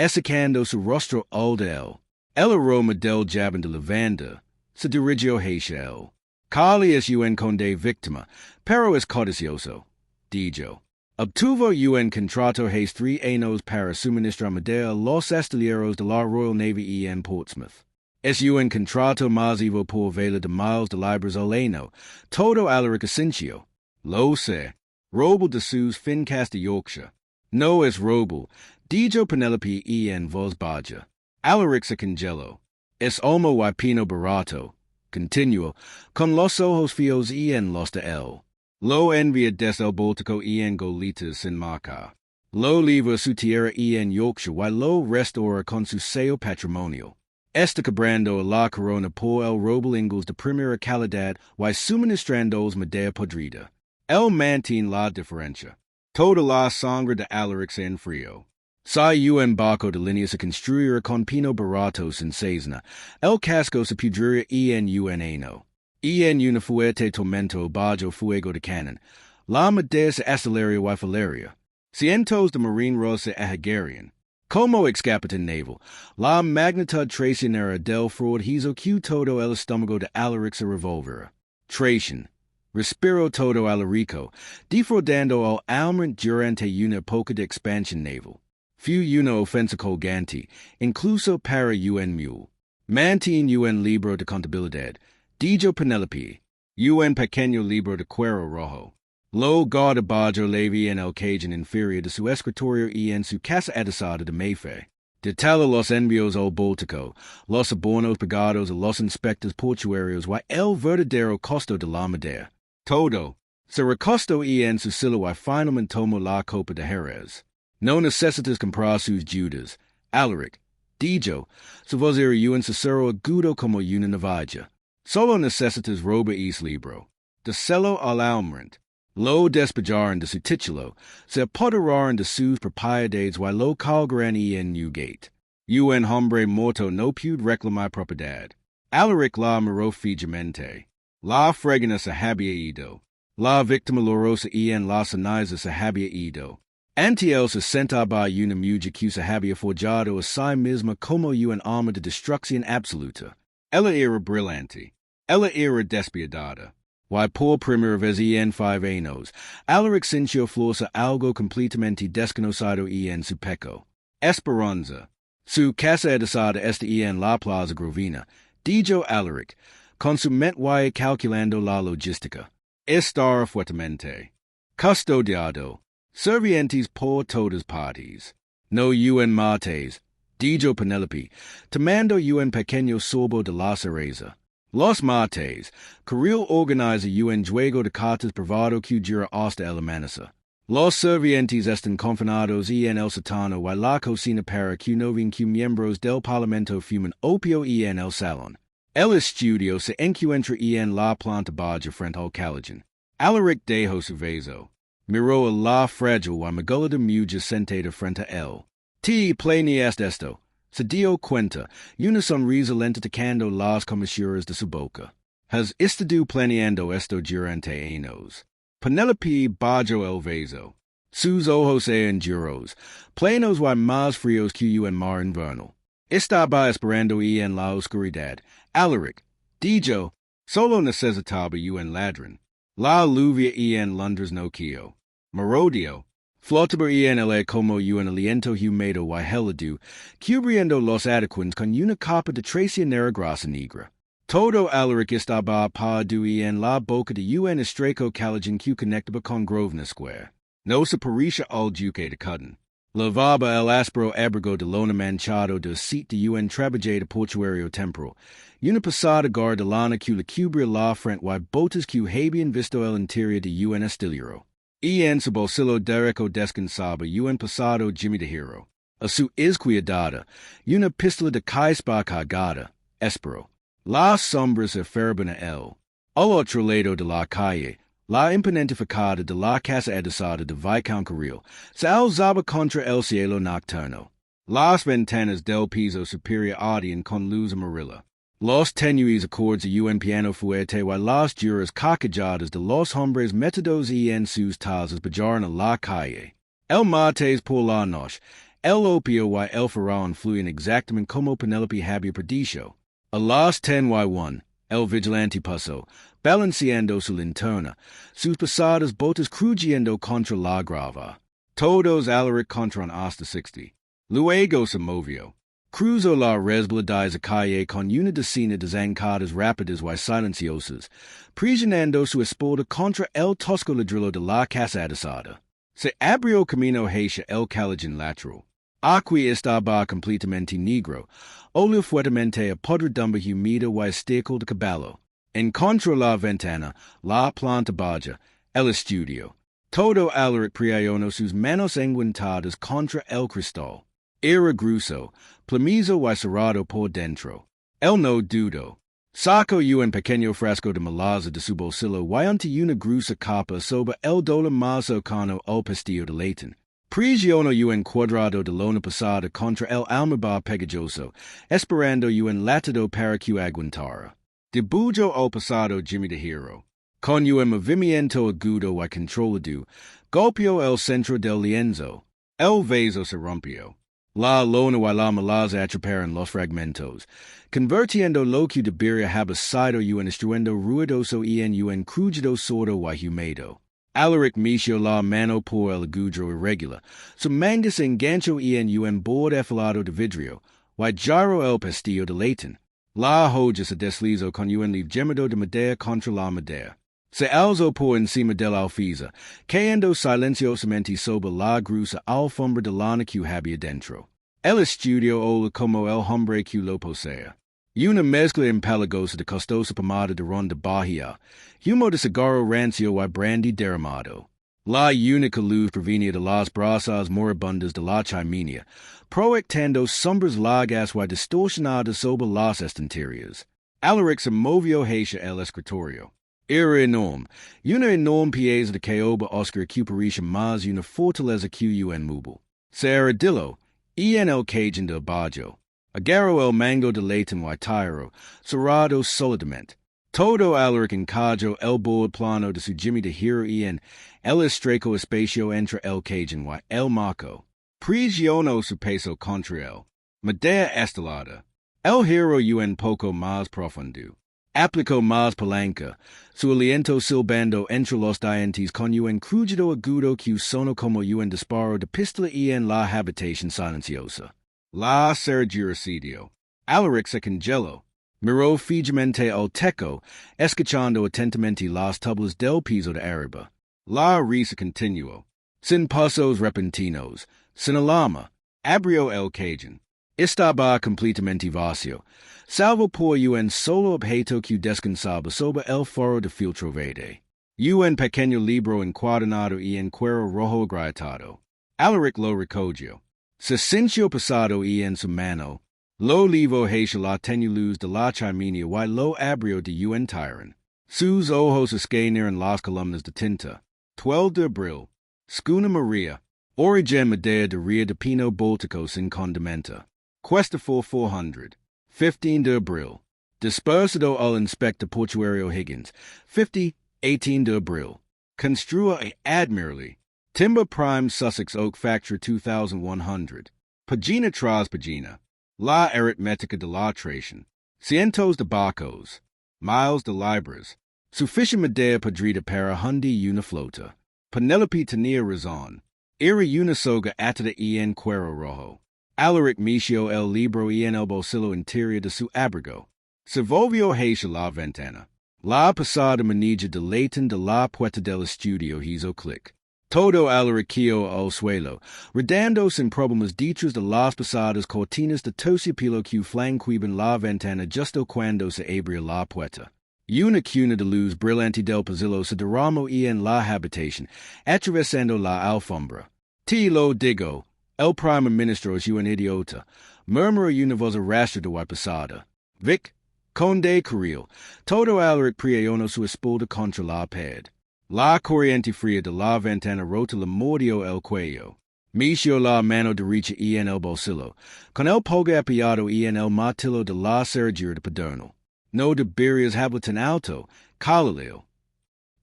secando su rostro al de él. El aroma del jabón de lavanda se dirigió hacia él. Carly es un conde víctima, pero es codicioso, dijo. Obtuvo un contrato hace 3 años para suministrar madera a los astilleros de la Royal Navy en Portsmouth. Es un contrato masivo por vela de miles de libras al año, todo Alaric asintió. Lo sé. Robo de sus fincas de Yorkshire. No es robo, dijo Penelope en voz baja. Alaric se congeló. Es almo guapino barato. Continuó, con los ojos fijos en los de él. Lo envía des el Báltico en golitas sin marca. Lo lleva su tierra en Yorkshire y lo restaura con su sello patrimonial. Está quebrando la corona por el robo ingles de primera calidad y suministrando madera podrida. El mantiene la diferencia. Toda la sangre de Alaric se enfrió. Si un barco de línea se construyera con pino barato sin cesna, el casco se pudriría en un año. En una fuerte tormento bajo fuego de canon, la madera se aceleraría y falaria. Cientos de marineros se ahogarian. Como ex-capitán naval, la magnitud traicionera del fraud hizo que todo el estómago de Alaric se revolvera. Traición. Respiró todo Alarico, defraudando al almirante durante una época de expansión naval. Fue una ofensa colgante, incluso para un mule. Mantén un libro de contabilidad, dijo Penelope, un pequeño libro de cuero rojo. Lo guarda bajo levi en el cajón inferior de su escritorio y en su casa adosada de Mayfair. Detalla los envíos al Báltico, los sobornos pagados a los inspectores portuarios y el verdadero costo de la madera. Todo. Se recostó en su silo y finalmente tomó la copa de Jerez. No necesitas comprar sus judas. Alaric, dijo, su voz era un susurro agudo como una navaja. Solo necesitas robar ese libro. Dáselo al almirante. Lo despejaron de su título, se apoderaron de sus propiedades y lo colgaron en Newgate. Un hombre muerto no puede reclamar propiedad. Alaric la miró fijamente. La fregona se había ido. La víctima lorosa en la ceniza se había ido. Ante él se sentaba una mujer que se había forjado a sí misma como un arma de destrucción absoluta. Ella era brillante. Ella era despiadada. Y por primera vez en 5 años, Alaric sintió fuerza algo completamente desconocido en su pecho. Esperanza. Su casa adosada está en la Plaza Grovina, dijo Alaric, con su mente y calculando la logística. Estar fuertemente. Custodiado. Servientes por todas partes. No un mates, dijo Penelope, tomando un pequeño sorbo de la cereza. Los mates, Carril organiza un juego de cartas privado que dura hasta el amanecer. Los servientes están confinados en el sótano y la cocina para que no ven que miembros del parlamento fumen opio en el salón. El estudio se encuentra en la planta baja frente al callejón. Alaric dejó su vaso. Miró a la frágil y magulada mujer sentada frente a él. Te planeaste esto, Se dio cuenta, una sonrisa lenta tocando las comisuras de su boca. Has estado planeando esto durante años. Penelope bajó el vaso. Sus ojos eran duros, plenos y más fríos que un mar invernal. Estaba esperando en la oscuridad. Alaric, dijo, solo necesitaba un ladrón. La lluvia en Londres no quiero. Merodio, flotaba en el como un aliento húmedo y helado, cubriendo los adecuans con una capa de traicionera grasa negra. Todo Alaric estaba parado en la boca de un estrecho callejón que conectaba con Grosvenor Square. No se parecía al duque de Cudden. Lavaba el áspero abrigo de lona manchado de seat de un trabajo de portuario temporal. Una pesada gar de lana que le cubría la frente y botas que habían visto el interior de un astillero. En su bolsillo derecho descansaba un pesado Jimmy de Hero. A su izquierda, una pistola de caispa cargada, espero. Las sombras aferraban a él. Al otro lado de la calle, la imponente fachada de la casa adosada de Viscount Carril se alzaba contra el cielo nocturno. Las ventanas del piso superior ardían con luz amarilla. Los tenues acordes de un piano fuerte y las duras carcajadas de los hombres metidos en sus tazas bajaron a la calle. El martes por la noche, el opio y el faraón fluyen exactamente como Penelope había predicho. A las 10:01, el vigilante pasó, balanceando su linterna, sus pesadas botas crujiendo contra la grava. Todos Alaric contra un hasta 60. Luego se movió. Cruzó la resbaladiza calle con una decena de zancadas rápidas y silenciosas, presionando su espalda contra el tosco ladrillo de la casa adosada. Se abrió camino hacia el callejón lateral. Aquí estaba completamente negro, olor fuertemente a podredumbre humida y estiércol de caballo. Encontró la ventana, la planta baja, el estudio. Todo Alaric presionó sus manos enguantadas contra el cristal. Era grueso, plamizo y cerrado por dentro. Él no dudó. Sacó un pequeño frasco de melaza de su bolsillo y ante una gruesa capa sobre el dolor más cercano al pestillo de Leighton. Presionó un cuadrado de lona pesada contra el almohadar pegajoso, esperando un latido para que aguantara. Dibujó al pasado Jimmy de Hero. Con un movimiento agudo y controlado, golpeó el centro del lienzo. El vaso se rompió. La lona y la melaza atraparon los fragmentos, convirtiendo lo que debería haber sido un estruendo ruidoso en un crujido sordo y húmedo. Alaric metió la mano por el agujero irregular, su manga se enganchó en un borde afilado de vidrio, y giró el pestillo de Leighton. La joya se deslizó con un leve gemido de madera contra la madera. Se alzó por encima del alfiza, cayendo silenciosamente sobre la gruesa alfombra de lana que había dentro. El estudio ola como el hombre que lo posea. Una mezcla empalagosa de costosa pomada de ron de Bahía, humo de cigarro rancio y brandy derramado. La única luz provenía de las brasas moribundas de la chimenea, proyectando sombras largas y distorsionadas sobre las estanterías. Alaric se movió hacia el escritorio. Era enorme, una enorme pieza de caoba oscura que parecía más una fortaleza que un muble. Se arrodilló, en el cajón de abajo. Agarró el mango de Leighton y tiró, cerrado sólidamente. Todo Alaric encajó el borde plano de su Jimmy de Hero en el estrecho espacio entre el cajón y el marco. Presionó su peso contra él. Madera estelada. El Hero un poco más profundo. Aplicó más palanca, su aliento silbando entre los dientes con un crujido agudo que sonó como un disparo de pistola en la habitación silenciosa. La cerradura cedió. Alaric se congeló. Miró fijamente al techo, escuchando atentamente las tablas del piso de arriba. La risa continuó. Sin pasos repentinos, sin alarma, abrió el cajón. Estaba completamente vacío, salvo por un solo objeto que descansaba sobre el foro de filtro verde. Un pequeño libro encuadernado en cuero rojo agrietado. Alaric lo recogió. Se sintió pesado en su mano. Lo llevó hacia la tenue luz de la chimenea y lo abrió de un tirón. Sus ojos escanearon las columnas de tinta. 12 de abril. Scuna Maria. Origen madera de ría de pino báltico sin condimenta. Cuesta for 400. 15 de abril. Dispersado al inspector portuario Higgins. 50. 18 de abril. Construa admirably. Timber Prime Sussex Oak Factory 2100. Pagina tras pagina. La aritmetica de la tration. Cientos de barcos. Miles de libras. Sufficient Medea padrida para hundi una flota. Penelope tenía razón. Ira una soga atada en cuero rojo. Alaric Micio el libro en el bolsillo interior de su abrigo. Se volvió hacia la ventana. La pasada manilla de Leighton de la puerta del estudio hizo clic. Todo alariquillo al suelo, redando sin problemas dichos de las pasadas cortinas de terciopelo que flanqueaban la ventana justo cuando se abría la puerta. Una cuna de luz brillante del pasillo se derramó en la habitación, atravesando la alfombra. Te lo digo, el primer ministro es un idiota, murmuró una voz arrastrada y pasada. Vic, conde Carril, todo alaric presionó su espalda contra la pared. La corriente fría de la ventana rota le mordió el cuello. Mició la mano derecha en el bolsillo, con el pulgar apoyado en el martillo de la cerradura de pedernal. No deberías hablar tan alto, Calaleo.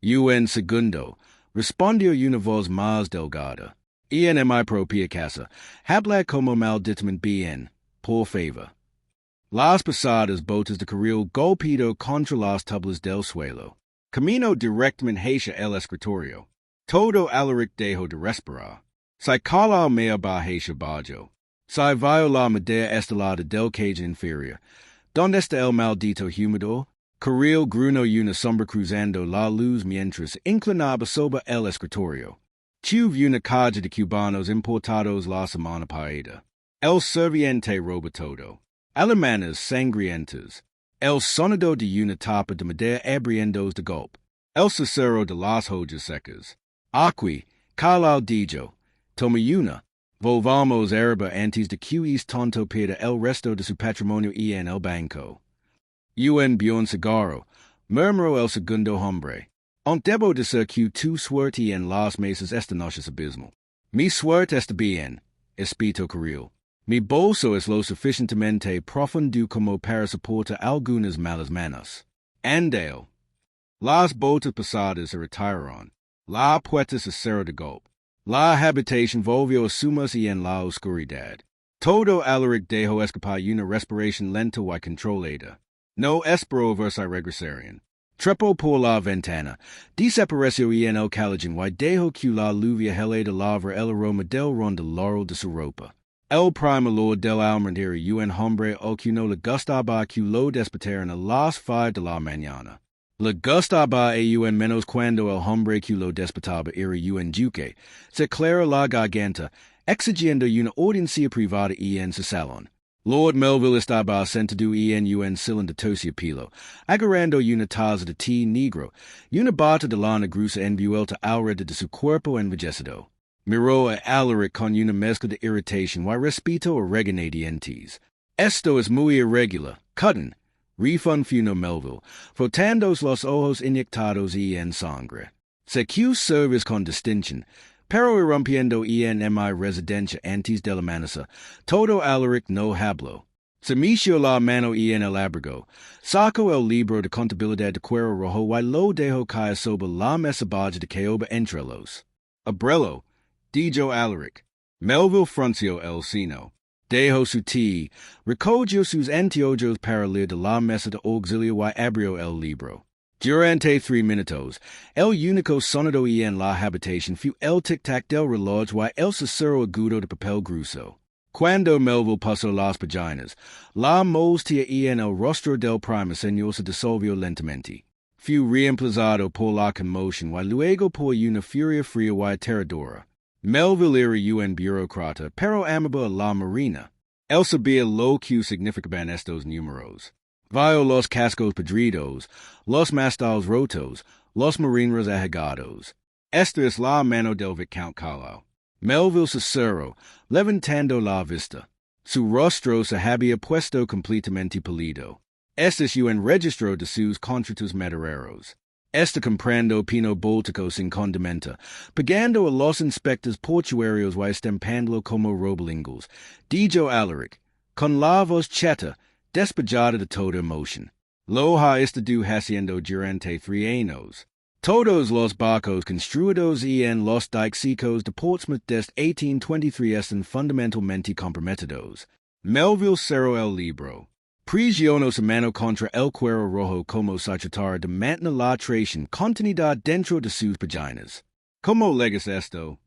Un segundo, respondió una voz más delgada. En mi propia casa, habla como malditamente bien, por favor. Las pesadas botas de Carril golpearon contra las tablas del suelo. Camino directamente hacia el escritorio. Todo alaric dejó de respirar. Se cala mea ba hacia bajo. Se vio la madera estelada del cage inferior. ¿Dónde está el maldito humidor? Carril gruñó una sombra cruzando la luz mientras inclinaba sobre el escritorio. Tuve una caja de cubanos importados la semana pasada. El serviente roba todo. Alemanes sangrientas. El sonido de una tapa de madera abriendo de golpe. El cicero de las hojas secas. Aquí, calal dijo. Toma una. Volvamos erba antes de que tonto pierda el resto de su patrimonio en el banco. Un buen cigarro, murmuró el segundo hombre. Debo decir que tu suerte en las mesas esta noche es abismal. Mi suerte está bien, espito Carril. Mi bolso es lo suficientemente profundo como para soportar algunas malas manos. Andale. Las botas pasadas se retiraron. La puerta se cerró de golpe. La habitación volvió a sumarse en la oscuridad. Todo alaric dejó escapar una respiración lenta y controlada. No esperó verse regresarían. Trepó por la ventana, desapareció en el callejón y dejó que la lluvia helada lavara el aroma del ron del laurel de su ropa. El primer lord del almirante era un hombre al que no le gustaba que lo despertaran a las 5 de la mañana. Le gustaba a menos cuando el hombre que lo despertaba era un duque. Se clara la garganta, exigiendo una audiencia privada en su salón. Lord Melville estaba sentado en un sillón de terciopelo, agarrando una taza de té negro, una bata de lana gruesa envuelta alrededor de su cuerpo envejecido. Miró a Alaric con una mezcla de irritación y respeto a regañadientes. Esto es muy irregular, Cutton, refunfuñó Melville, frotando los ojos inyectados en sangre. Se que serves con distinción, pero irrumpiendo en mi residencia antes de la manasa, todo Alaric no habló. Se metió la mano en el abrigo, sacó el libro de contabilidad de cuero rojo y lo dejó caer sobre la mesa baja de caoba entre los. Abrelo, dijo Alaric. Melville frunció el seno. Dejó su té, recogió sus anteojos para leer de la mesa de auxilio y abrió el libro. Durante 3 minutos, el único sonido en la habitación fue el tic-tac del reloj y el susurro agudo de papel grueso. Cuando Melville pasó las páginas, la molestia en el rostro del primer señor se disolvió lentamente. Fue reemplazado por la conmoción y luego por una furia fría y aterradora. Melville era un burócrata, pero amaba a la marina. Él sabía lo que significaban estos números. Vio los cascos podridos, los mastiles rotos, los marineros ahigados. Esta es la mano del Viscount Carlisle. Melville susurró, levantando la vista. Su rostro se había puesto completamente pálido. Este es un registro de sus contratos madereros. Está comprando pino báltico sin condimenta, pagando a los inspectores portuarios y estampándolo como robalingos. Dijo Alaric. con la voz cheta, despejada de toda emoción. Loja está haciendo durante 3 años. Todos los barcos construidos en los dicos de Portsmouth desde 1823 están fundamentalmente comprometidos. Melville cerró el libro. Prisionó su mano contra el cuero rojo como si tratara de mantener la traición contenida dentro de sus páginas. ¿Cómo legas esto?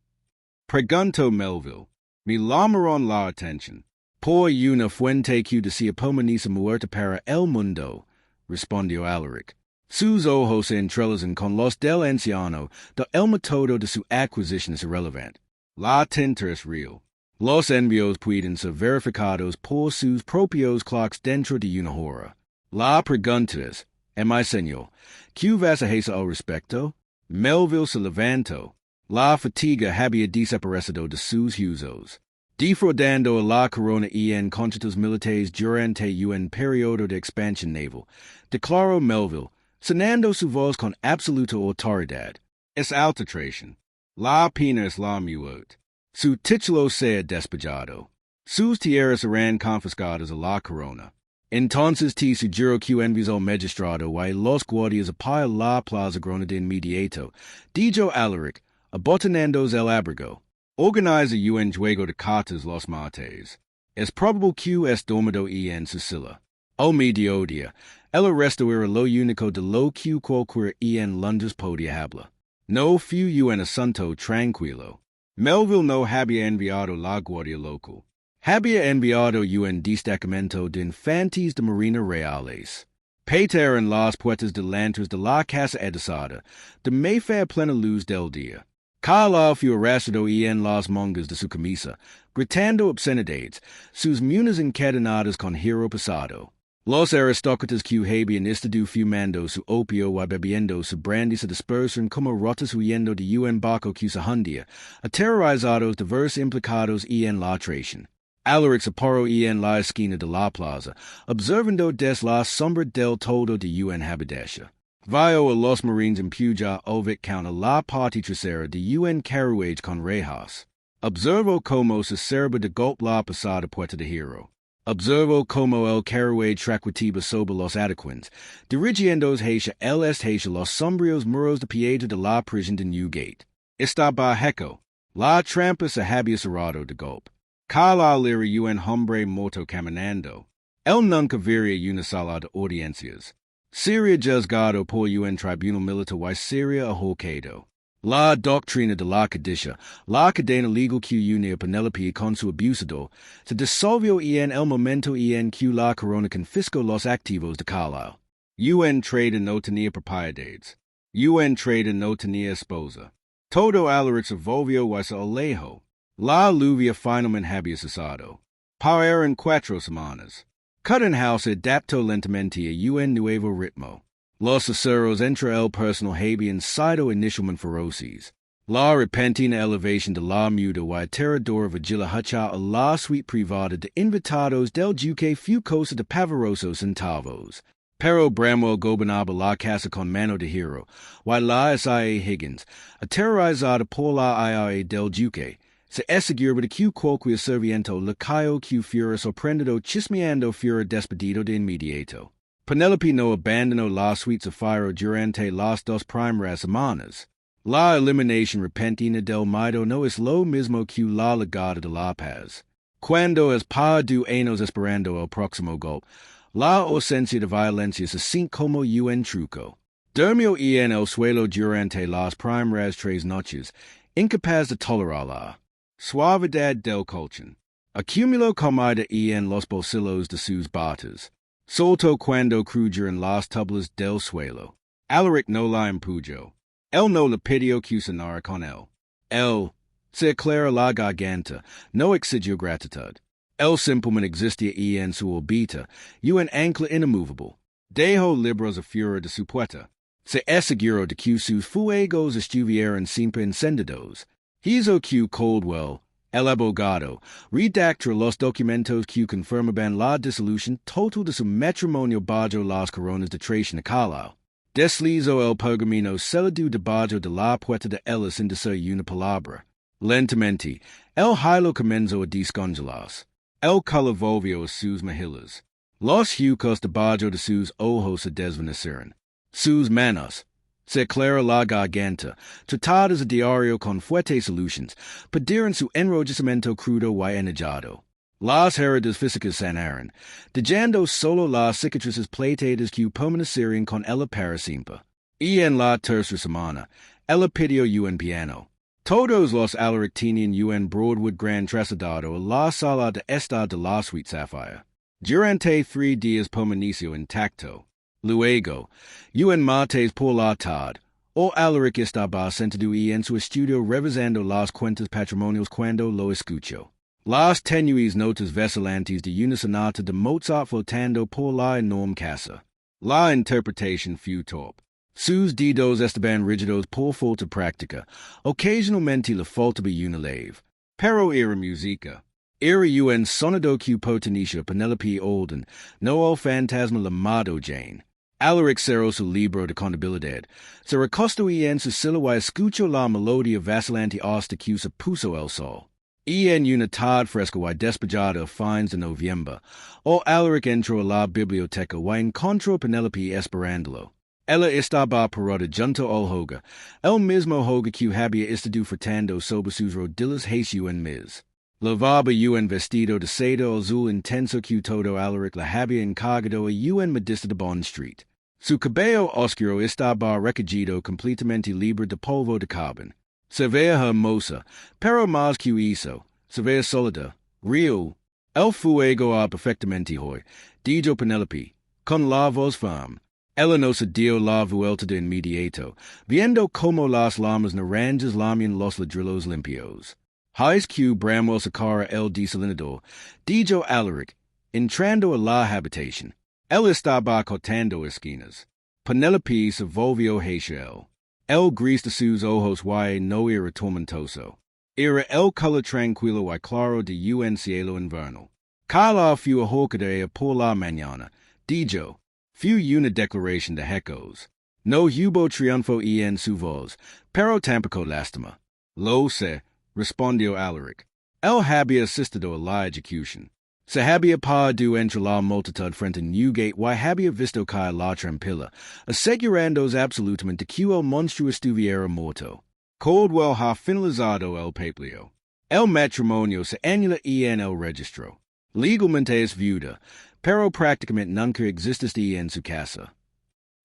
Preguntó Melville. Me llamaron la atención. Por una fuente que decía permanece muerta para el mundo, respondió Alaric. Sus ojos entrelazan con los del anciano, el método de su adquisición es irrelevante. La tinta es real. Los envíos pueden ser verificados por sus propios clocks dentro de una hora. La pregunta es, mi señor, ¿qué vas a hacer al respecto? Melville se levantó. La fatiga había desaparecido de sus ojos. Defraudando a la corona en contratos militares durante un periodo de expansión naval, declaró Melville, sonando su voz con absoluta autoridad. Es alta traición. La pena es la muerte. Su título sea despejado. Sus tierras serán confiscadas a la corona. Entonces te sugiro que envíes al magistrado y los guardias a la plaza grona de inmediato, dijo Alaric, abotonando el abrigo. Organiza un juego de cartas los martes. Es probable que es dormido en Sicilia. Al mediodía, el arresto era lo único de lo que cualquiera en Londres podía hablar. No fue un asunto tranquilo. Melville no había enviado la guardia local. Había enviado un destacamento de infantes de marina reales. Peter en las puertas delanteras de la casa edesada, de Mayfair plena luz del día. Carlyle fue arrestado en las mangas de su camisa, gritando obscenidades, sus muñas encadenadas con hierro pesado. Los aristócratas que habían estado fumando su opio y bebiendo su brandy se dispersaron como rotas huyendo de un barco que se hundía, aterrorizados de verse implicados en la traición. Alaric se paró en la esquina de la plaza, observando des la sombra del todo de un habitación. Vio a los marines empujar Ovic counter la parte trasera de un carruage con rejas. Observó como se serba de golpe la pasada puerta de hierro. Observó como el carruage traquitiba sobre los adequins, dirigiéndose hacia el este hacia los sombríos muros de piedra de la prisión de Newgate. Está bajo la trampa se había cerrado de golpe. Carlyle era un hombre muerto caminando. Él nunca vería una sala de audiencias. Sería juzgado por un tribunal militar y sería ahorcado. La doctrina de la codicia, la cadena legal que une a Penelope con su abusador, se disolvió en el momento en que la corona confiscó los activos de Carlyle. Un trader no tenía propiedades. Un trader no tenía esposa. Todo Alaric se volvió y se alejó. La lluvia finalmente había cesado. Pasaron 4 semanas. Cuttinghouse adaptó lentamente a un nuevo ritmo. Los aceros entre el personal habían sido inicialmente feroces. La repentina elevación de la muda y aterradora vigila hecha a la suite privada de invitados del duque fue cosa de pavorosos centavos. Pero Bramwell gobernaba la casa con mano de hierro, y la S.I.A. Higgins, aterrorizada por la I.R.A. del duque, se aseguraba de que cualquier serviento lacayo que fuera sorprendido chismeando fuera despedido de inmediato. Penelope no abandonó la suite Zafiro durante las 2 primeras semanas. La eliminación repentina del miedo no es lo mismo que la llegada de la paz. Cuando es par de años esperando el próximo golpe, la ausencia de violencia se siente como un truco. Durmió en el suelo durante las primeras 3 noches, incapaz de tolerar la suavidad del colchón. Acumuló comida en los bolsillos de sus batas. Soltó cuando crujó en las tablas del suelo. Alaric no la empujó. Él no le pidió que cenara con él. Él se aclara la garganta, no exigió gratitud. Él simplemente existía en su orbita, un ancla inamovable. Dejó libros afuera de su puerta. Se aseguró de que sus fuegos estuvieran siempre encendidos. Hizo que Caldwell, el abogado, redactó los documentos que confirmaban la disolución total de su matrimonio bajo las coronas de traición a Carlyle. Deslizó el pergamino celular debajo de la puerta de Ellis sin decir una palabra. Lentamente, el hilo comenzó a descongelarse. El Calavolvio a sus Mahillas. Los Hucos de Bajo de sus Ojos a desvaneceran. Sus manos. Se clara la garganta, tratadas a diario con fuertes solutions, pediran su enrojecimiento crudo y enojado. Las heridas físicas sanaran, dejando solo las cicatrices plateadas que permanecerían con ella para siempre. Y en la tercera semana, ella pidió un piano. Todos los Alaric tenían un Broadwood Grand trasladado a la sala de Está de la Suite Sapphire. Durante 3 días permaneció intacto. Luego, un martes por la tarde, o Alaric estaba sentado en su estudio revisando las cuentas patrimoniales cuando lo escuchó. Las tenues notas vacilantes de una sonata de Mozart flotando por la enorme casa. La interpretación fue torpe. Sus dedos estaban rígidos por falta práctica. Occasionalmente le faltaba una leve. Pero era música. Era un sonido que pertenecía a Penelope Olden, no al fantasma llamado Jane. Alaric cerró su libro de contabilidad. Se recostó en su silla y escuchó la melodía vacilante hasta que se puso el sol. Y en una tarde fresca y despejada a fines de noviembre, o Alaric entró a la biblioteca y encontró a Penelope esperándolo. Ella estaba parada junto al hogar, el mismo hogar que había estado frotando sobre sus rodillas hace un mes. Lavaba un vestido de seda azul intenso que todo Alaric le había encargado a un modista de Bond Street. Su cabello oscuro estaba recogido completamente libre de polvo de carbón. Se veía hermosa, pero más que eso, se veía sólida, real. El fuego perfectamente hoy, dijo Penelope, con la voz firme. Ella no se dio la vuelta de inmediato, viendo como las llamas naranjas lamian los ladrillos limpios. Hais que bramó sacara el desalinador, dijo Alaric, entrando a la habitación. Él estaba cortando esquinas. Penelope se volvió hacia él. El gris de sus ojos y no era tormentoso. Era el color tranquilo y claro de un cielo invernal. Carla fue ahorcada por la mañana, dijo. Fue una declaración de ecos. No hubo triunfo en su voz, pero tampoco lástima. Lo sé, respondió Alaric. Él había asistido a la ejecución. Se había parado entre la multitud frente a Newgate y había visto caer la trampilla, asegurándose absolutamente que el monstruo estuviera muerto. Caldwell ha finalizado el papeleo. El matrimonio se anula en el registro. Legalmente es viuda, pero prácticamente nunca existe en su casa.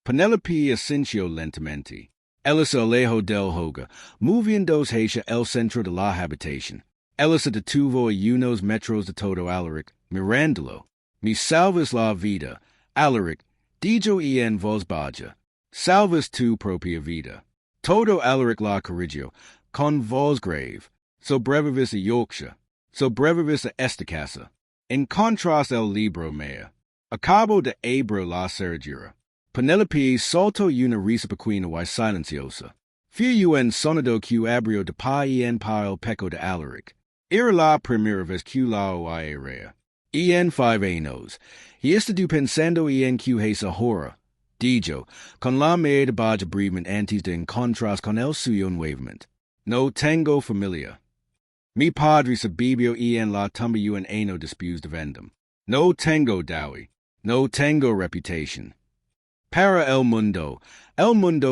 Penelope asintió lentamente. Ella se alejó del hogar, moviéndose hacia el centro de la habitación. Ella se detuvo a unos metros de todo Alaric, mirándolo. Me salvas la vida, Alaric, dijo en voz baja. Salvas tu propia vida. Todo Alaric la corrigió, con voz grave. Sobrevives a Yorkshire. Sobrevives a esta casa. Encontrás el libro mea. Acabo de abrir la cerradura. Penelope soltó una risa pequeña y silenciosa. Fue un sonido que abrió de pa en pa el pecho de Alaric. Era la primera vez que la oía. En 5 años, he estado pensando en que es ahora, dijo, con la media baja brevemente antes de encontrarse con el suyo nuevamente. No tengo familia. Mi padre se bebió en la tumba un año después de vendum. No tengo dowry. No tengo reputación. Para el mundo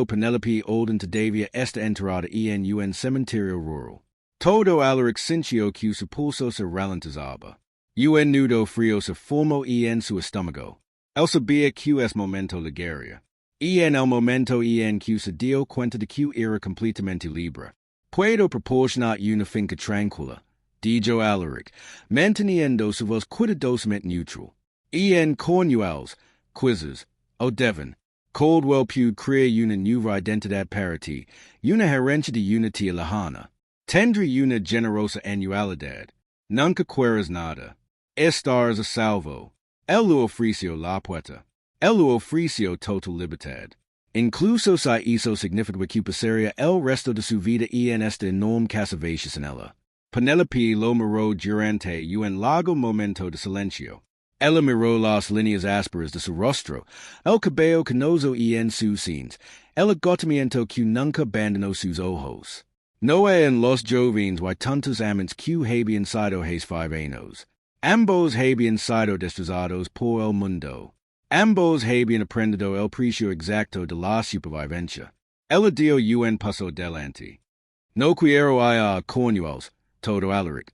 Penelope Olden todavía está enterrada en un cementerio rural. Todo Alaric sintió que su pulso se ralentizaba. Un nudo frío se formó en su estómago. Él sabía que es momento de guerra. Y en el momento en que se dio cuenta de que era completamente libre. Puedo proporcionar una finca tranquila, dijo Alaric, manteniendo su voz cuidadosamente neutral. En Cornwalls, quizzes, o Devon, Caldwell pudo crear una nueva identidad para ti, una herencia de una tía lejana. Tendré una generosa anualidad. Nunca quieras nada. Estás a salvo. Él le ofreció la puerta. Él le ofreció total libertad. Incluso si eso significa que pasaría el resto de su vida en esta enorme casa vacía en ella. Penelope lo miró durante un largo momento de silencio. Ella miró las líneas ásperas de su rostro, el cabello canoso en sus sienes, el agotamiento que nunca abandonó sus ojos. No en los jóvenes y tantos amantes que habían sido hace 5 años. Ambos habían sido destrozados por el mundo. Ambos habían aprendido el precio exacto de la supervivencia. El dio un paso delante. No quiero a cornuals, todo Alaric.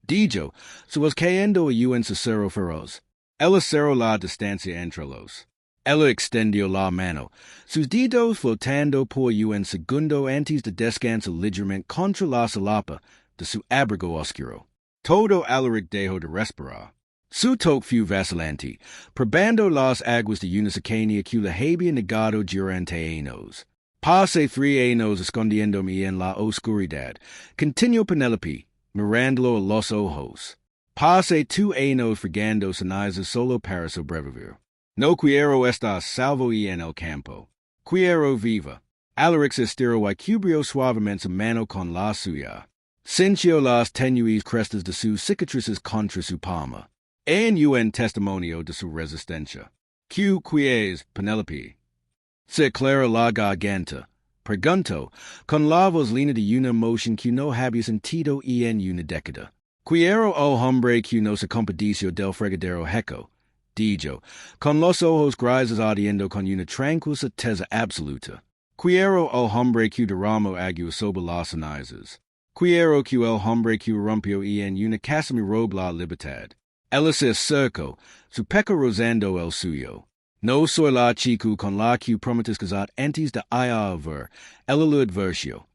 Dijo, su was cayendo un cicero feroz. Ella cerró la distancia entre los. Ella extendió la mano, sus dedos flotando por un segundo antes de descansar ligeramente contra la solapa de su abrigo oscuro. Todo Alaric dejó de respirar. Su toque fue vacilante, probando las aguas de una cercanía que le había negado durante años. Pasé 3 años escondiéndome en la oscuridad, continuó Penelope, mirándolo a los ojos. Pasé 2 años fregando cenizas solo para sobrevivir. No quiero estar salvo en el campo. Quiero viva. Alaric se estiró y cubrió suavemente su mano con la suya. Sintió las tenues crestas de sus cicatrices contra su palma. En un testimonio de su resistencia. ¿Qué quies, Penelope? Se aclara la garganta. Preguntó, con la voz lina de una emoción que no había sentido en una década. Quiero el hombre que no se compadece del fregadero heco. Dijo, con los ojos grises ardiendo con una tranquila certeza absoluta. Quiero el hombre que derramó agua sobre las cenizas. Quiero que el hombre que rompió en una casa me robe la libertad. Ella se acercó, su pecho rozando el suyo. No soy la chica con la que prometes casar antes de ir a ver. Ella lo advirtió.